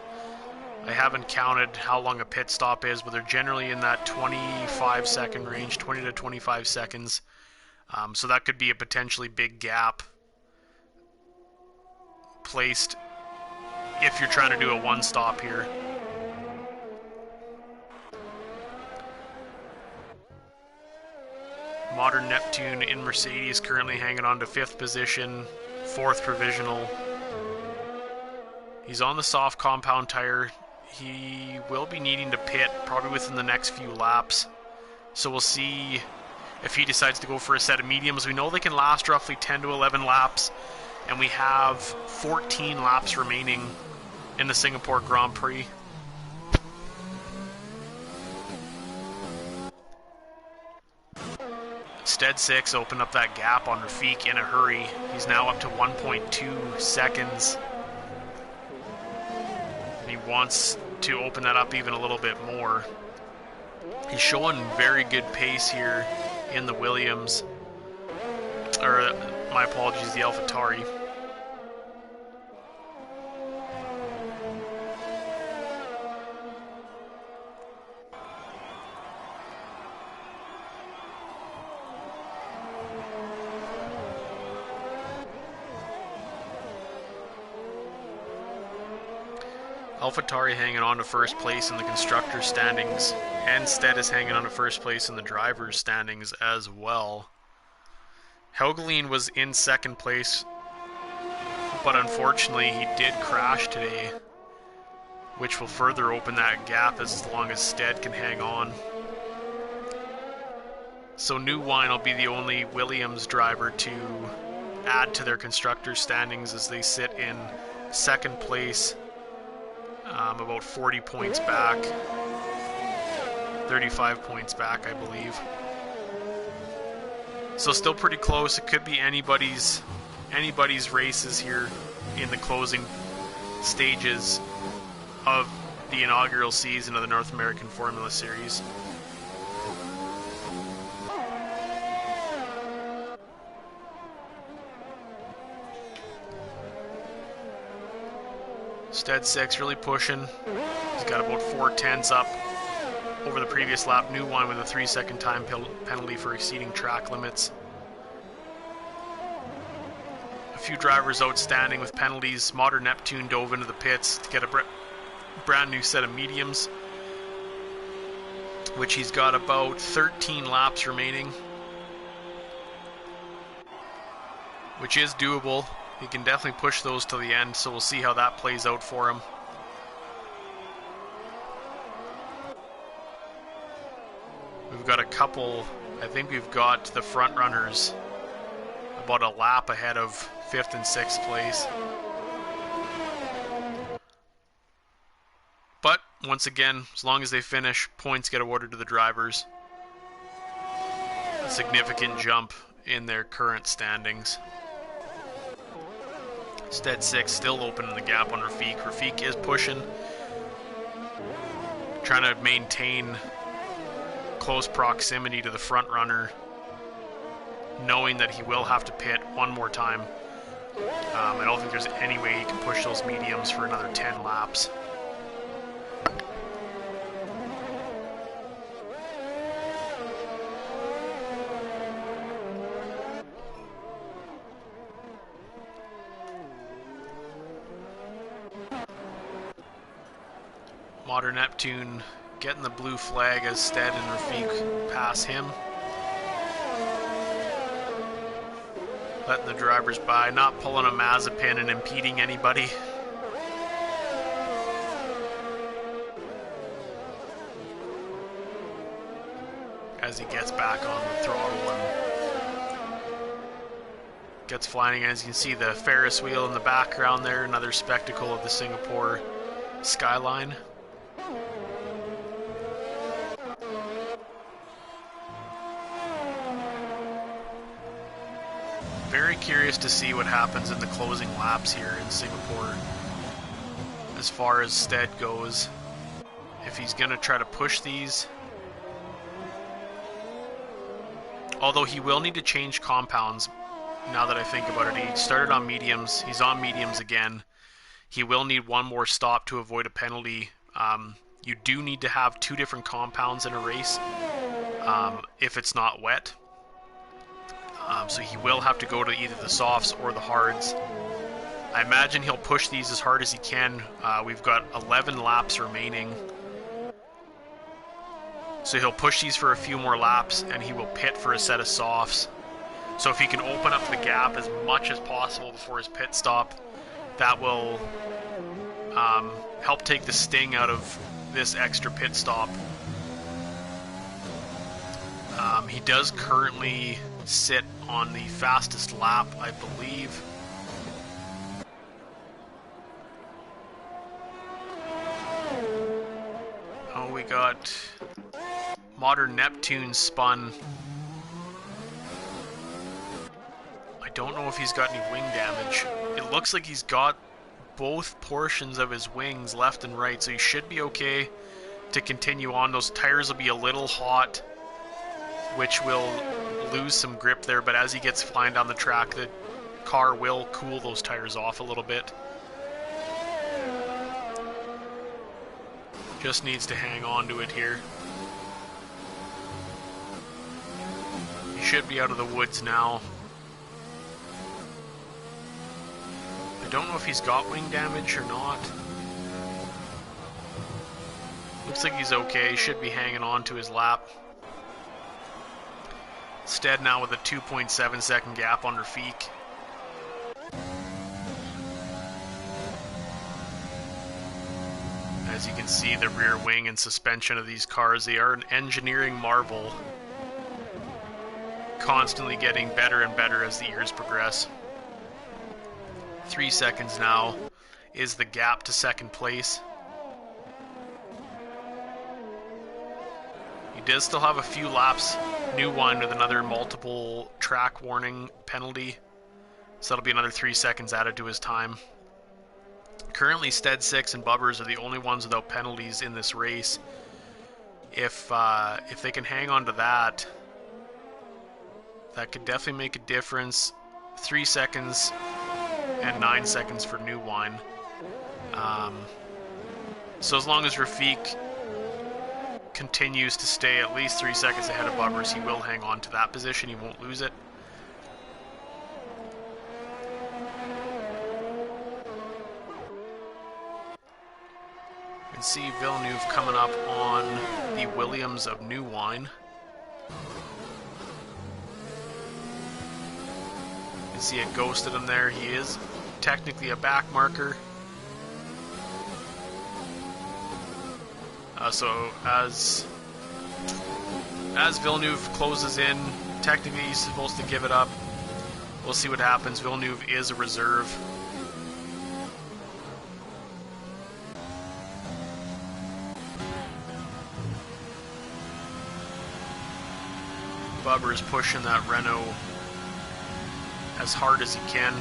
I haven't counted how long a pit stop is, but they're generally in that 25-second range, 20 to 25 seconds. So that could be a potentially big gap placed if you're trying to do a one-stop here. Modern Neptune in Mercedes currently hanging on to 5th position, 4th provisional. He's on the soft compound tire. He will be needing to pit probably within the next few laps. So we'll see if he decides to go for a set of mediums. We know they can last roughly 10 to 11 laps, and we have 14 laps remaining in the Singapore Grand Prix. Stead 6 opened up that gap on Rafik in a hurry. He's now up to 1.2 seconds. And he wants to open that up even a little bit more. He's showing very good pace here in the Williams. Or, my apologies, the AlphaTauri. AlphaTauri hanging on to first place in the constructors' standings, and Stead is hanging on to first place in the drivers' standings as well. Helgelien was in second place, but unfortunately he did crash today, which will further open that gap as long as Stead can hang on. So New Wine will be the only Williams driver to add to their constructors' standings as they sit in second place. About 40 points back, 35 points back, I believe. So still pretty close. It could be anybody's races here in the closing stages of the inaugural season of the North American Formula Series. Stead 6 really pushing. He's got about 4/10 up over the previous lap. New One with a 3-second time penalty for exceeding track limits. A few drivers outstanding with penalties. Modern Neptune dove into the pits to get a brand new set of mediums, which he's got about 13 laps remaining, which is doable. He can definitely push those to the end, so we'll see how that plays out for him. We've got a couple, I think we've got the front runners about a lap ahead of 5th and 6th place. But, once again, as long as they finish, points get awarded to the drivers. A significant jump in their current standings. Stead 6 still opening the gap on Rafik. Rafik is pushing, trying to maintain close proximity to the front runner, knowing that he will have to pit one more time. I don't think there's any way he can push those mediums for another 10 laps. Modern Neptune getting the blue flag as Stead and Rafik pass him. Letting the drivers by, not pulling a Mazepin and impeding anybody. As he gets back on the throttle and gets flying. As you can see, the Ferris wheel in the background there, another spectacle of the Singapore skyline. Very curious to see what happens in the closing laps here in Singapore as far as Stead goes. If he's going to try to push these. Although he will need to change compounds now that I think about it. He started on mediums. He's on mediums again. He will need one more stop to avoid a penalty You do need to have 2 different compounds in a race if it's not wet. So he will have to go to either the softs or the hards. I imagine he'll push these as hard as he can. We've got 11 laps remaining. So he'll push these for a few more laps, and he will pit for a set of softs. So if he can open up the gap as much as possible before his pit stop, that will help take the sting out of this extra pit stop. He does currently sit on the fastest lap, I believe. Oh, we got Modern Neptune spun. I don't know if he's got any wing damage. It looks like he's got both portions of his wings left and right, so he should be okay to continue on. Those tires will be a little hot, which will lose some grip there, but as he gets flying down the track, the car will cool those tires off a little bit. Just needs to hang on to it here. He should be out of the woods now. I don't know if he's got wing damage or not. Looks like he's okay. He should be hanging on to his lap. Stead now with a 2.7 second gap on Rafik. As you can see, the rear wing and suspension of these cars, they are an engineering marvel. Constantly getting better and better as the years progress. 3 seconds now is the gap to second place. He does still have a few laps. New one with another multiple track warning penalty. So that'll be another 3 seconds added to his time. Currently, Stead 6 and Bubbers are the only ones without penalties in this race. If they can hang on to that, that could definitely make a difference. 3 seconds and 9 seconds for New Wine. So as long as Rafik continues to stay at least 3 seconds ahead of Bubbers, he will hang on to that position. He won't lose it. You can see Villeneuve coming up on the Williams of New Wine. You can see it ghosted him there. He is technically a back marker. So as Villeneuve closes in, technically he's supposed to give it up. We'll see what happens. Villeneuve is a reserve. Bubber is pushing that Renault as hard as he can.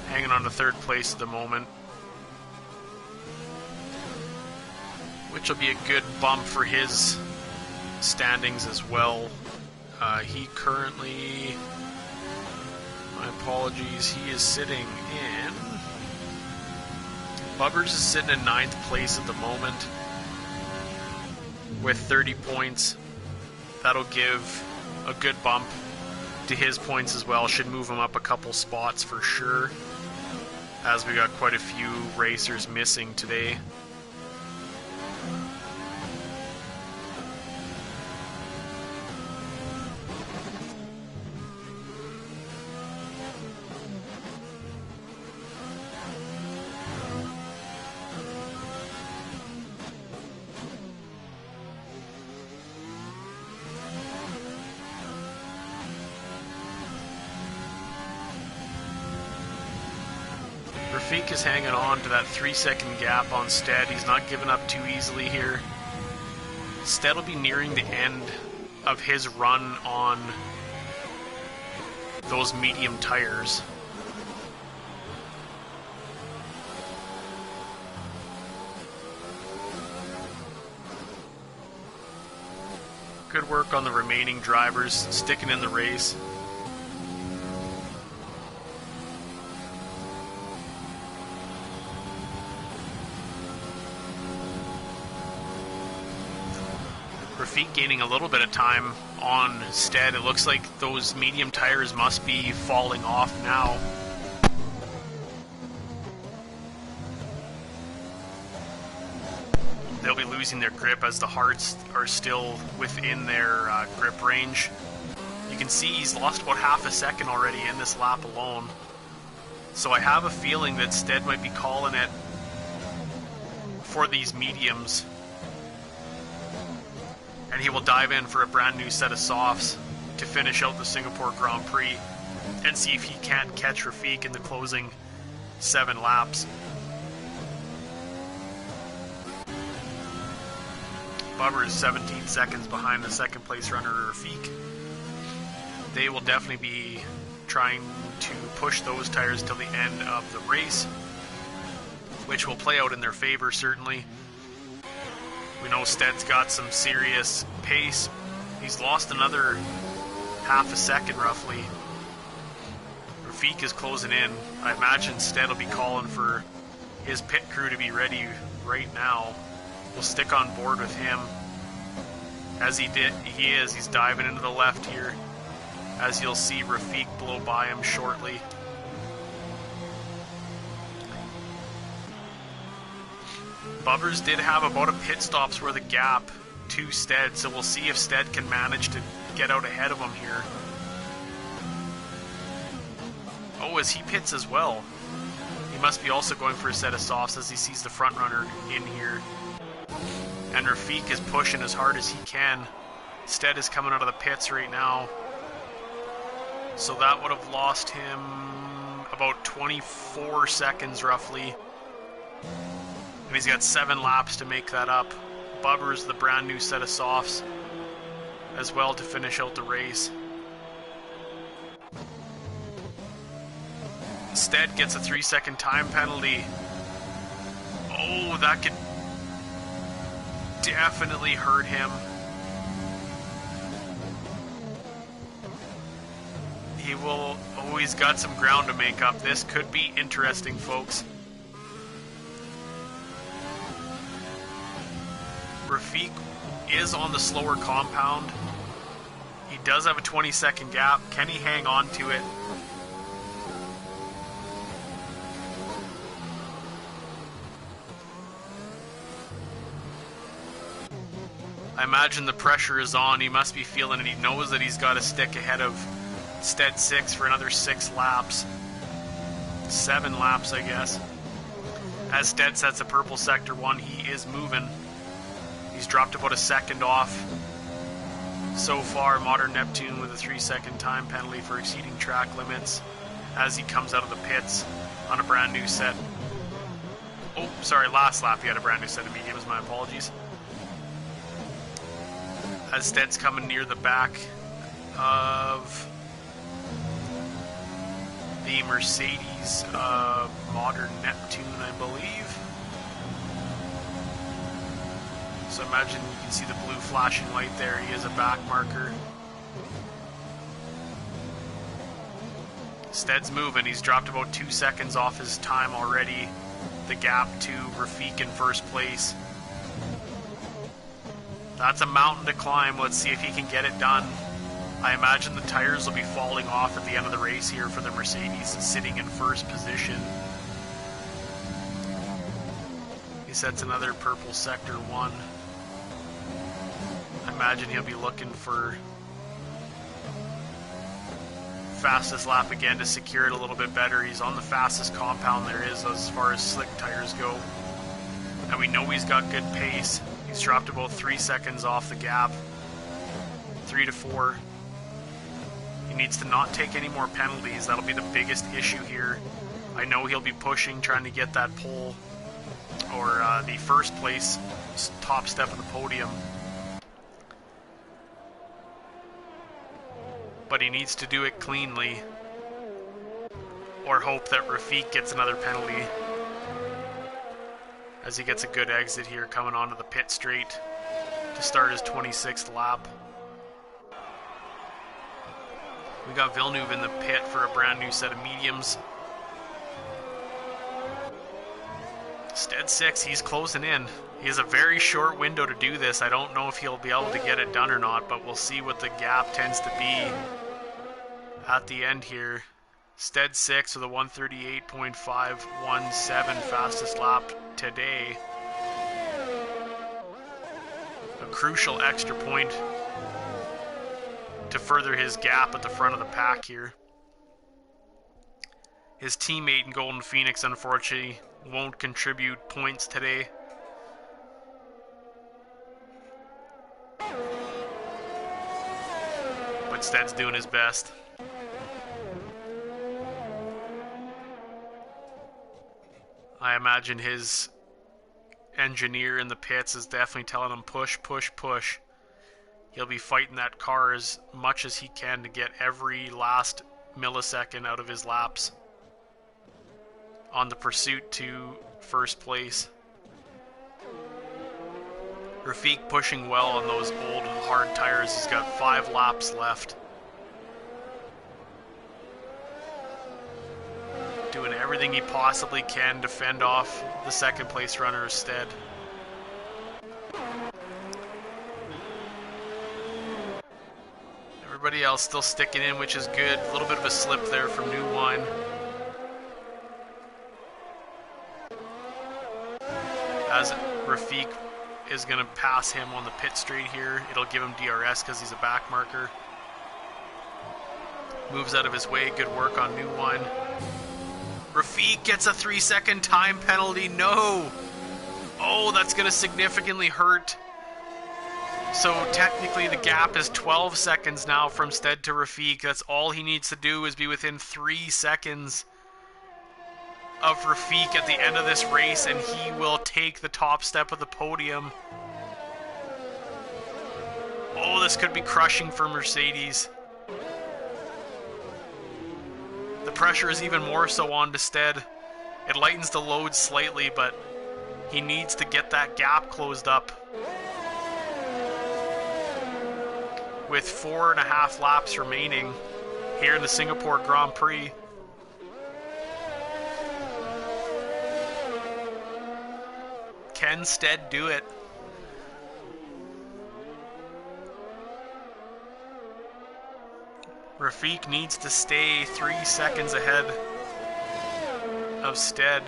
Hanging on to third place at the moment, which will be a good bump for his standings as well. He currently, my apologies, he is sitting in, Bubbers is sitting in 9th place at the moment with 30 points. That'll give a good bump to his points as well. Should move him up a couple spots for sure, as we got quite a few racers missing today. Rafik is hanging on to that 3 second gap on Stead. He's not giving up too easily here. Stead will be nearing the end of his run on those medium tires. Good work on the remaining drivers, sticking in the race. Rafik gaining a little bit of time on Stead. It looks like those medium tires must be falling off now. They'll be losing their grip as the hards are still within their grip range. You can see he's lost about half a second already in this lap alone. So I have a feeling that Stead might be calling it for these mediums. And he will dive in for a brand new set of softs to finish out the Singapore Grand Prix and see if he can't catch Rafik in the closing 7 laps. Bubber is 17 seconds behind the second place runner Rafik. They will definitely be trying to push those tires till the end of the race, which will play out in their favor certainly. We know Stead's got some serious pace. He's lost another half a second roughly. Rafik is closing in. I imagine Stead will be calling for his pit crew to be ready right now. We'll stick on board with him. As he's diving into the left here. As you'll see Rafik blow by him shortly. Bubbers did have about a pit stops worth of gap to Stead, so we'll see if Stead can manage to get out ahead of him here. Oh, as he pits as well. He must be also going for a set of softs as he sees the front runner in here. And Rafik is pushing as hard as he can. Stead is coming out of the pits right now. So that would have lost him about 24 seconds roughly. And he's got 7 laps to make that up. Bubber's the brand new set of softs as well to finish out the race. Stead gets a 3-second time penalty. Oh, that could definitely hurt him. He will... Oh, he's got some ground to make up. This could be interesting, folks. Rafik is on the slower compound. He does have a 20-second gap. Can he hang on to it? I imagine the pressure is on. He must be feeling it. He knows that he's got to stick ahead of Stead 6 for another 6 laps. 7 laps, I guess. As Stead sets a purple sector 1, he is moving. He's dropped about a second off. So far, Modern Neptune with a 3-second time penalty for exceeding track limits as he comes out of the pits on a brand new set. Oh, sorry, last lap he had a brand new set of mediums, my apologies. As Stead's coming near the back of the Mercedes Modern Neptune, I believe. So imagine you can see the blue flashing light there. He is a back marker. Stead's moving. He's dropped about 2 seconds off his time already. The gap to Rafik in first place. That's a mountain to climb. Let's see if he can get it done. I imagine the tires will be falling off at the end of the race here for the Mercedes sitting in first position. He sets another purple sector 1. I imagine he'll be looking for fastest lap again to secure it a little bit better. He's on the fastest compound there is as far as slick tires go. And we know he's got good pace. He's dropped about 3 seconds off the gap. 3 to 4. He needs to not take any more penalties. That'll be the biggest issue here. I know he'll be pushing, trying to get that pole or the first place top step of the podium. But he needs to do it cleanly or hope that Rafik gets another penalty as he gets a good exit here coming onto the pit straight to start his 26th lap. We got Villeneuve in the pit for a brand new set of mediums. Stead 6, he's closing in. He has a very short window to do this. I don't know if he'll be able to get it done or not, but we'll see what the gap tends to be at the end here. Stead 6 with a 138.517 fastest lap today. A crucial extra point to further his gap at the front of the pack here. His teammate in Golden Phoenix, unfortunately, won't contribute points today. But Stead's doing his best. I imagine his engineer in the pits is definitely telling him push, push, push. He'll be fighting that car as much as he can to get every last millisecond out of his laps on the pursuit to first place. Rafik pushing well on those old hard tires. He's got 5 laps left. Doing everything he possibly can to fend off the second place runner Stead. Everybody else still sticking in, which is good. A little bit of a slip there from New Wine. As Rafik is going to pass him on the pit straight here, it'll give him DRS because he's a back marker. Moves out of his way. Good work on New Wine. Rafik gets a 3-second time penalty. No! Oh, that's going to significantly hurt. So technically the gap is 12 seconds now from Stead to Rafik. That's all he needs to do is be within 3 seconds of Rafik at the end of this race, and he will take the top step of the podium. Oh, this could be crushing for Mercedes. The pressure is even more so on to Stead. It lightens the load slightly, but he needs to get that gap closed up. With 4.5 laps remaining here in the Singapore Grand Prix. Can Stead do it? Rafik needs to stay 3 seconds ahead of Stead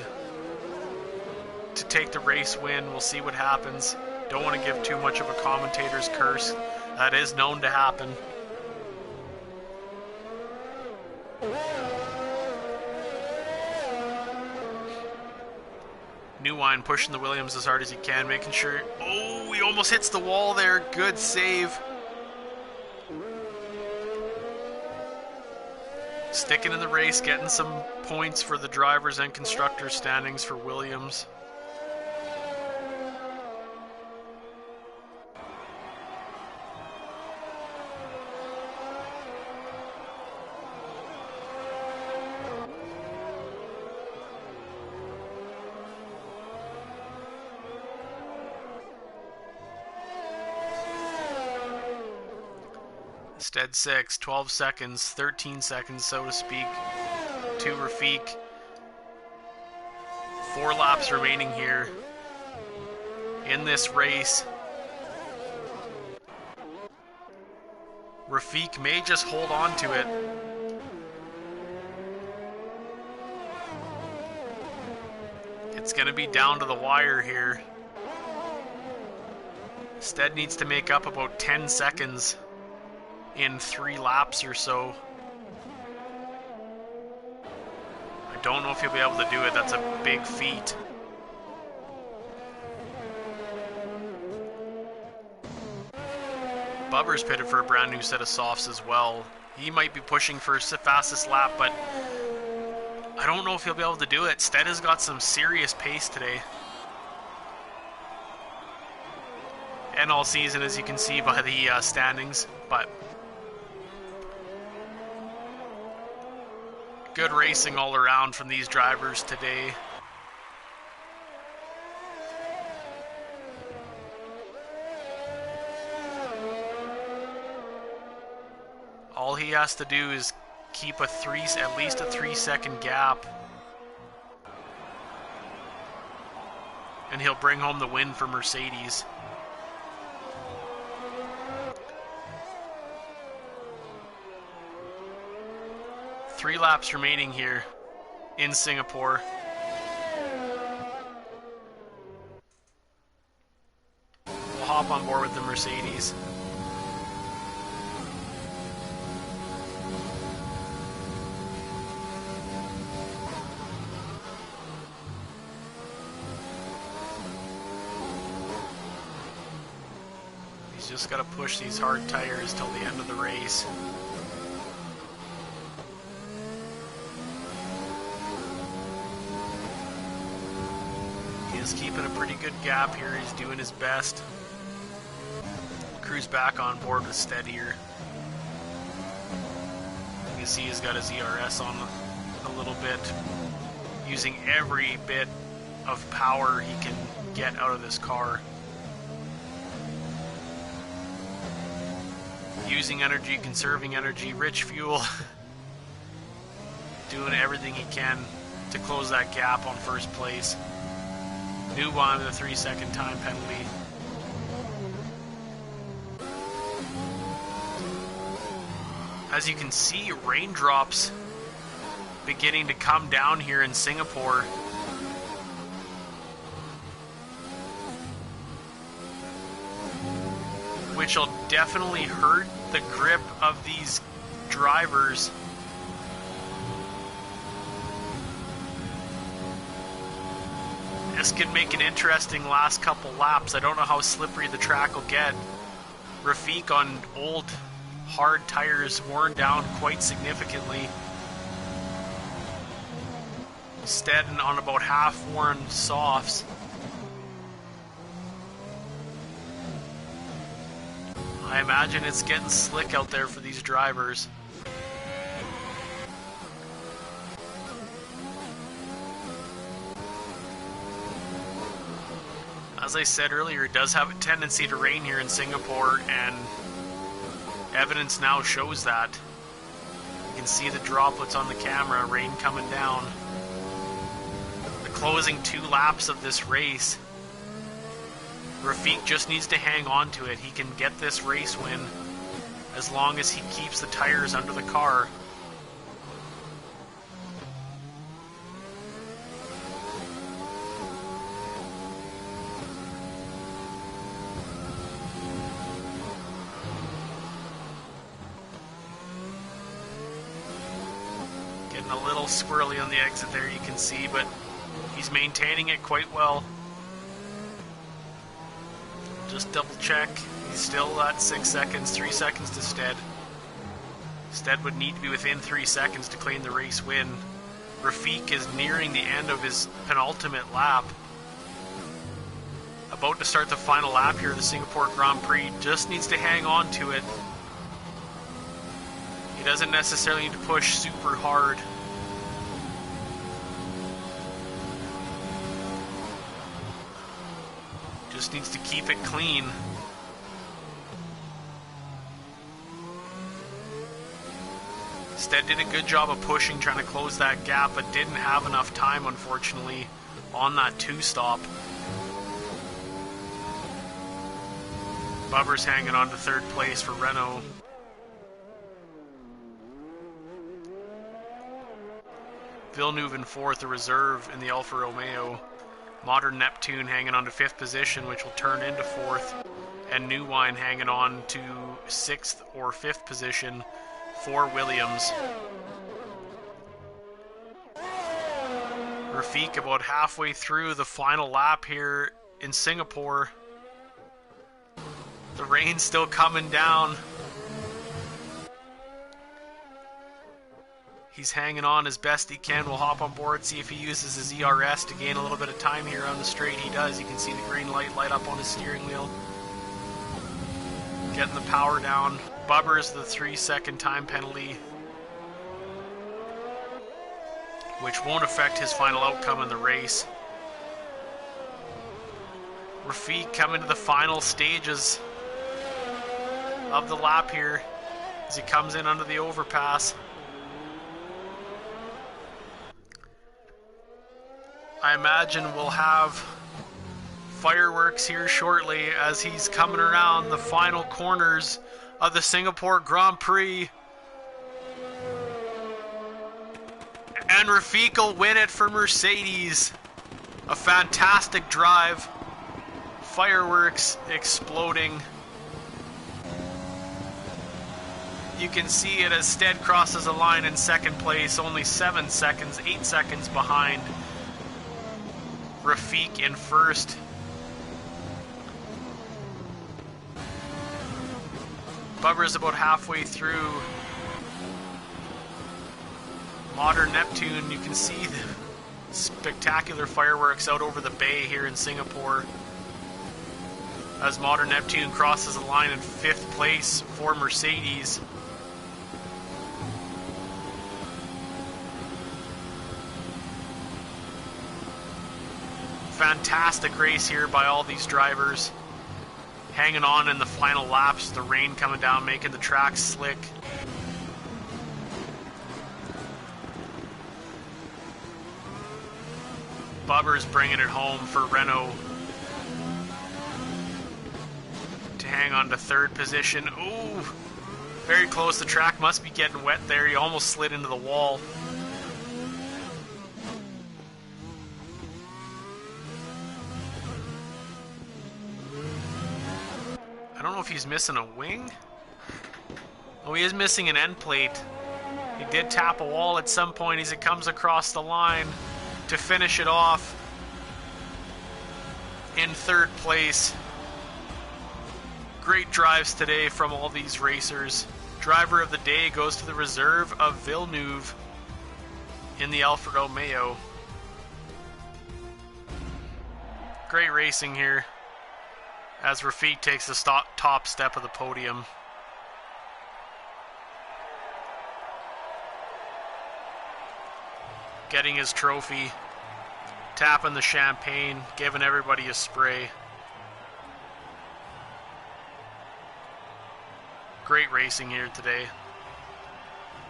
to take the race win. We'll see what happens. Don't want to give too much of a commentator's curse. That is known to happen. New Wine pushing the Williams as hard as he can, making sure... Oh, he almost hits the wall there. Good save. Sticking in the race, getting some points for the drivers and constructors standings for Williams. Stead 6, 12 seconds, 13 seconds, so to speak, to Rafik. 4 laps remaining here in this race. Rafik may just hold on to it. It's going to be down to the wire here. Stead needs to make up about 10 seconds in 3 laps or so. I don't know if he'll be able to do it. That's a big feat. Bubber's pitted for a brand new set of softs as well. He might be pushing for fastest lap, but I don't know if he'll be able to do it. Stead has got some serious pace today. And all season, as you can see by the standings, but good racing all around from these drivers today. All he has to do is keep at least a 3-second gap. and he'll bring home the win for Mercedes. Three laps remaining here in Singapore. We'll hop on board with the Mercedes. He's just got to push these hard tires till the end of the race. He's keeping a pretty good gap here. He's doing his best. Cruise back on board with Stead here. You can see he's got his ERS on a little bit, using every bit of power he can get out of this car. Using energy, conserving energy, rich fuel. Doing everything he can to close that gap on first place. New one with a 3-second time penalty. As you can see, raindrops beginning to come down here in Singapore. Which will definitely hurt the grip of these drivers. This could make an interesting last couple laps. I don't know how slippery the track will get. Rafiq on old hard tires, worn down quite significantly. Stead on about half-worn softs. I imagine it's getting slick out there for these drivers. As I said earlier, it does have a tendency to rain here in Singapore, and evidence now shows that. You can see the droplets on the camera, rain coming down. The closing 2 laps of this race, Rafiq just needs to hang on to it. He can get this race win as long as he keeps the tires under the car. Getting a little squirrely on the exit there, you can see, but he's maintaining it quite well. Just double check. He's still at 6 seconds, 3 seconds to Stead. Stead would need to be within 3 seconds to claim the race win. Rafiq is nearing the end of his penultimate lap. About to start the final lap here of the Singapore Grand Prix. Just needs to hang on to it. He doesn't necessarily need to push super hard. Just needs to keep it clean. Stead did a good job of pushing, trying to close that gap, but didn't have enough time, unfortunately, on that 2-stop. Bubber's hanging on to 3rd place for Renault. Villeneuve in 4th, a reserve in the Alfa Romeo. Modern Neptune hanging on to 5th position, which will turn into 4th. And New Wine hanging on to 6th or 5th position for Williams. Rafiq about halfway through the final lap here in Singapore. The rain's still coming down. He's hanging on as best he can. We'll hop on board, see if he uses his ERS to gain a little bit of time here on the straight. He does. You can see the green light light up on his steering wheel. Getting the power down. Bubber's the 3-second time penalty, which won't affect his final outcome in the race. Rafiq coming to the final stages of the lap here as he comes in under the overpass. I imagine we'll have fireworks here shortly as he's coming around the final corners of the Singapore Grand Prix. And Rafik will win it for Mercedes. A fantastic drive. Fireworks exploding. You can see it as Stead crosses the line in second place, only 7 seconds, 8 seconds behind Rafik in first. Bubber's about halfway through. Modern Neptune, you can see the spectacular fireworks out over the bay here in Singapore as Modern Neptune crosses the line in 5th place for Mercedes. Fantastic race here by all these drivers. Hanging on in the final laps, the rain coming down, making the track slick. Bubber's bringing it home for Renault to hang on to 3rd position. Ooh, very close. The track must be getting wet there. He almost slid into the wall. I don't know if he's missing a wing. Oh, he is missing an end plate. He did tap a wall at some point as it comes across the line to finish it off in 3rd place. Great drives today from all these racers. Driver of the day goes to the reserve of Villeneuve in the Alfa Romeo. Great racing here as Rafik takes the top step of the podium. Getting his trophy, tapping the champagne, giving everybody a spray. Great racing here today.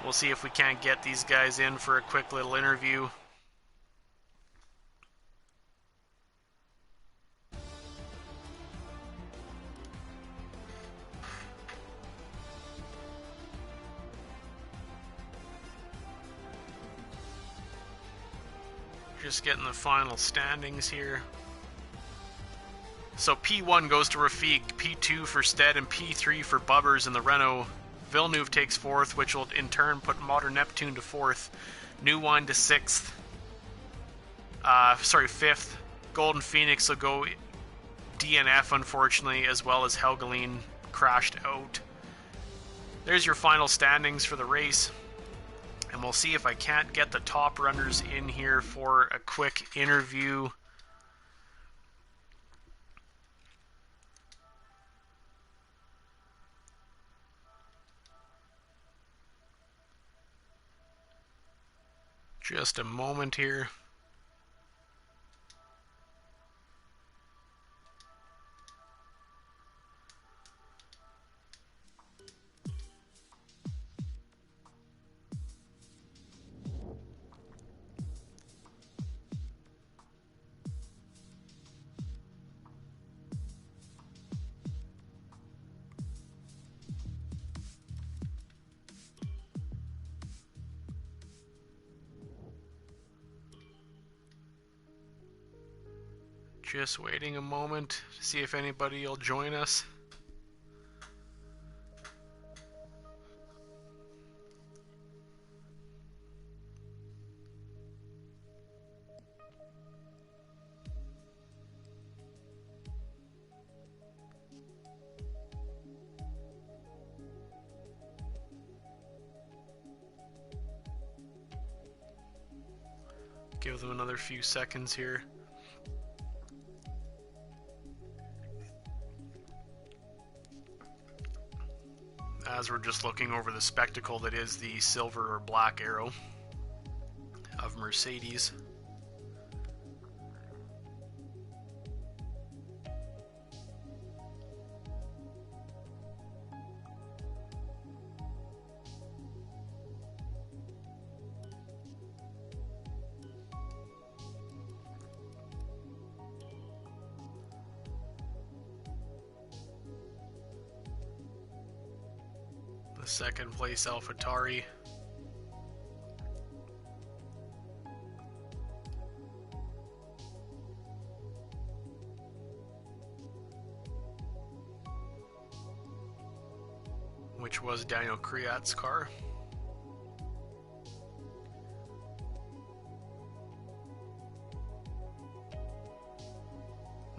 We'll see if we can't get these guys in for a quick little interview. Just getting the final standings here. So P1 goes to Rafik, P2 for Stead, and P3 for Bubbers in the Renault. Villeneuve takes 4th, which will in turn put Modern Neptune to 4th. New Wine to 6th. 5th. Golden Phoenix will go DNF, unfortunately, as well as Helgeline crashed out. There's your final standings for the race. And we'll see if I can't get the top runners in here for a quick interview. Just a moment here. Just waiting a moment to see if anybody will join us. Give them another few seconds here. As we're just looking over the spectacle that is the silver or black arrow of Mercedes. The second place AlphaTauri. Which was Daniel Kriat's car.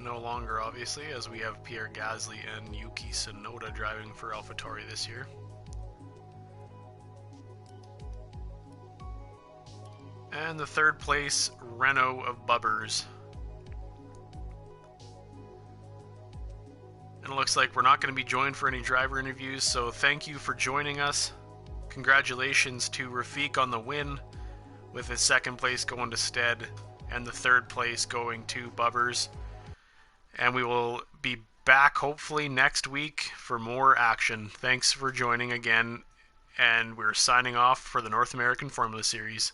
No longer, obviously, as we have Pierre Gasly and Yuki Tsunoda driving for AlphaTauri this year. And the third place, Renault of Bubbers. And it looks like we're not going to be joined for any driver interviews, so thank you for joining us. Congratulations to Rafik on the win, with his second place going to Stead, and the third place going to Bubbers. And we will be back hopefully next week for more action. Thanks for joining again, and we're signing off for the North American Formula Series.